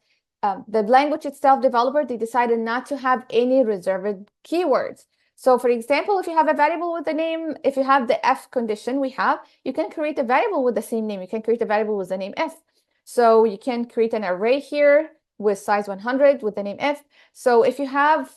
the language itself, developer, they decided not to have any reserved keywords. So for example, if you have a variable with the name, if you have the F condition you can create a variable with the same name. You can create a variable with the name F. So you can create an array here with size 100 with the name F. So if you have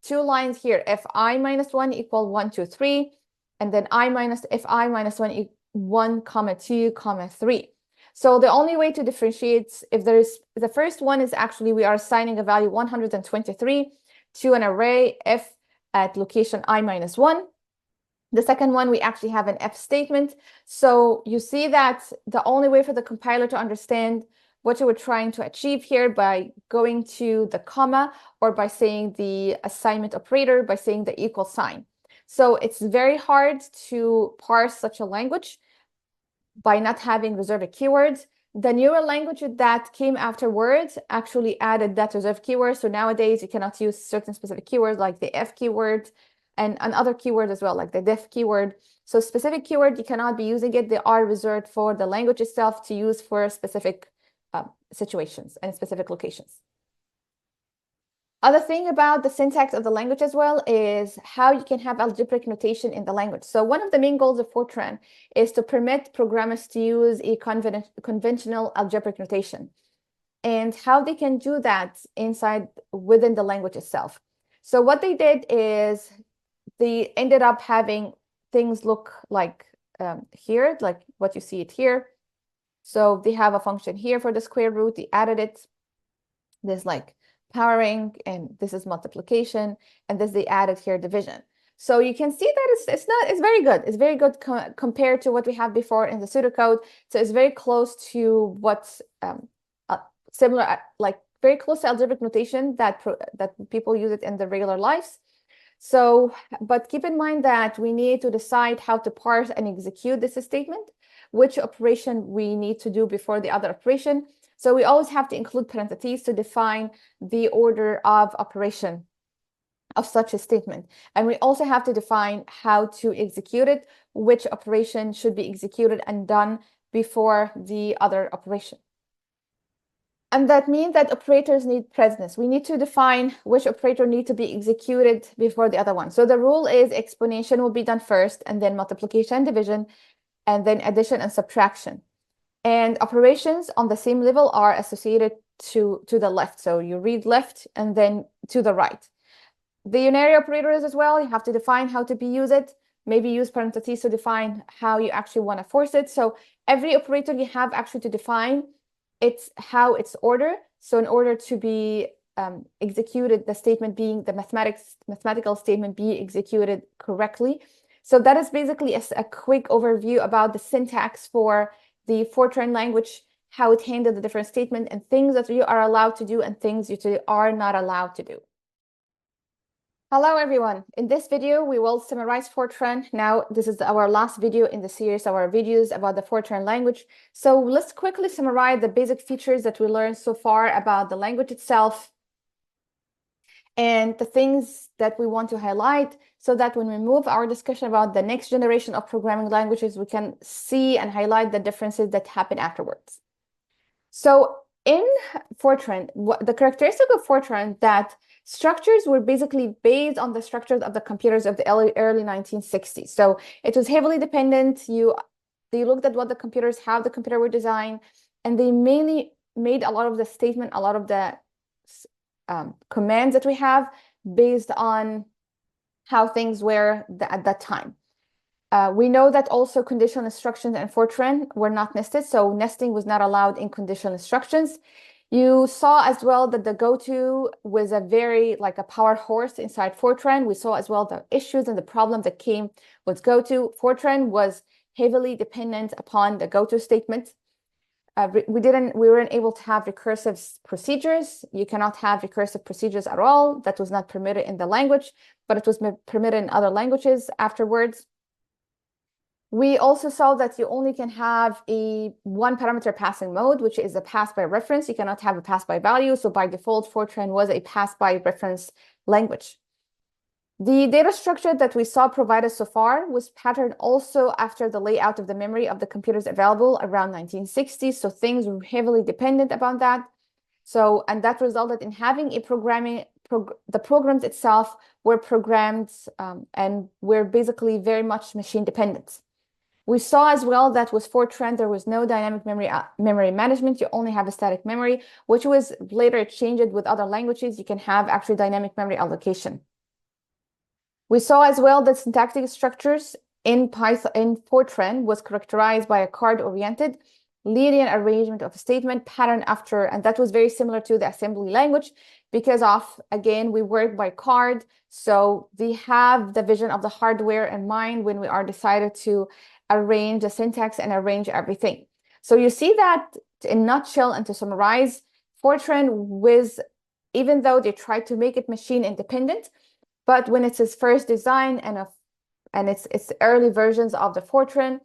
two lines here, fi minus 1 equal 1, 2, 3, and then fi minus 1 1, 2, 3. So the only way to differentiate, if there is, the first one is actually we are assigning a value 123 to an array f at location I minus 1. The second one, we actually have an F statement. So you see that the only way for the compiler to understand what you were trying to achieve here, by going to the comma, or by saying the assignment operator, by saying the equal sign. So it's very hard to parse such a language by not having reserved keywords. The newer language that came afterwards actually added that reserved keyword. So nowadays you cannot use certain specific keywords like the F keyword and other keywords as well, like the def keyword. So specific keyword, you cannot be using it. They are reserved for the language itself to use for specific situations and specific locations. Other thing about the syntax of the language as well is how you can have algebraic notation in the language. So one of the main goals of Fortran is to permit programmers to use a conventional algebraic notation, and how they can do that within the language itself. So what they did is they ended up having things look like here, like what you see it here. So they have a function here for the square root. They added it. There's like powering, and this is multiplication, and this they added here division. So you can see that it's very good. It's very good compared to what we have before in the pseudocode. So it's very close to what's similar, like very close to algebraic notation that people use it in their regular lives. So, but keep in mind that we need to decide how to parse and execute this statement, which operation we need to do before the other operation. So we always have to include parentheses to define the order of operation of such a statement. And we also have to define how to execute it, which operation should be executed and done before the other operation. And that means that operators need precedence. We need to define which operator needs to be executed before the other one. So the rule is exponentiation will be done first, and then multiplication and division, and then addition and subtraction. And operations on the same level are associated to the left. So you read left and then to the right. The unary operators as well, you have to define how to use it. Maybe use parentheses to define how you actually want to force it. So every operator you have actually to define its order. So in order to be executed, the statement being the mathematical statement be executed correctly. So that is basically a quick overview about the syntax for the Fortran language, how it handles the different statements, and things that you are allowed to do and things you are not allowed to do. Hello, everyone. In this video, we will summarize Fortran. Now, this is our last video in the series of our videos about the Fortran language. So let's quickly summarize the basic features that we learned so far about the language itself and the things that we want to highlight, so that when we move our discussion about the next generation of programming languages, we can see and highlight the differences that happen afterwards. So in Fortran, the characteristic of Fortran that structures were basically based on the structures of the computers of the early 1960s. So it was heavily dependent. They looked at what the computers, how the computer were designed, and they mainly made a lot of the statement, a lot of the commands that we have based on how things were at that time. We know that also conditional instructions and FORTRAN were not nested, so nesting was not allowed in conditional instructions. You saw as well that the goto was a very like a power horse inside FORTRAN. We saw as well the issues and the problem that came with goto. FORTRAN was heavily dependent upon the goto statement. We weren't able to have recursive procedures. You cannot have recursive procedures at all. That was not permitted in the language, but it was permitted in other languages afterwards. We also saw that you only can have a one parameter passing mode, which is a pass by reference. You cannot have a pass by value. So by default, FORTRAN was a pass by reference language. The data structure that we saw provided so far was patterned also after the layout of the memory of the computers available around 1960. So things were heavily dependent upon that. So, and that resulted in having a the programs itself were programmed and were basically very much machine dependent. We saw as well that with FORTRAN, there was no dynamic memory management. You only have a static memory, which was later changed with other languages. You can have actually dynamic memory allocation. We saw as well that syntactic structures in FORTRAN was characterized by a card-oriented linear arrangement of a statement pattern after, and that was very similar to the assembly language because of, again, we work by card. So they have the vision of the hardware in mind when we are decided to arrange the syntax and arrange everything. So you see that in a nutshell and to summarize, FORTRAN was, even though they tried to make it machine independent, but when it's its first design and its early versions of the FORTRAN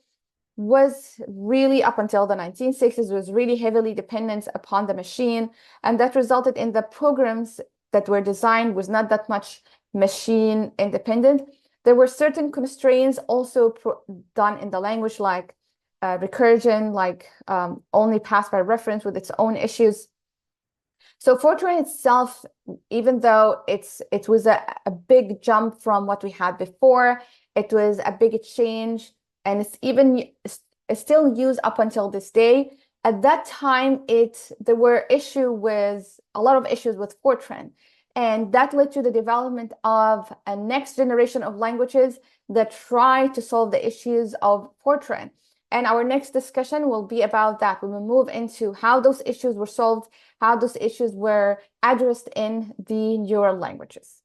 was really up until the 1960s was really heavily dependent upon the machine, and that resulted in the programs that were designed was not that much machine independent. There were certain constraints also done in the language, like recursion, like only pass by reference with its own issues. So FORTRAN itself, even though it was a big jump from what we had before, it was a big change, and it's still used up until this day. At that time, there were a lot of issues with FORTRAN, and that led to the development of a next generation of languages that try to solve the issues of FORTRAN. And our next discussion will be about that. We will move into how those issues were solved, how those issues were addressed in the neural languages.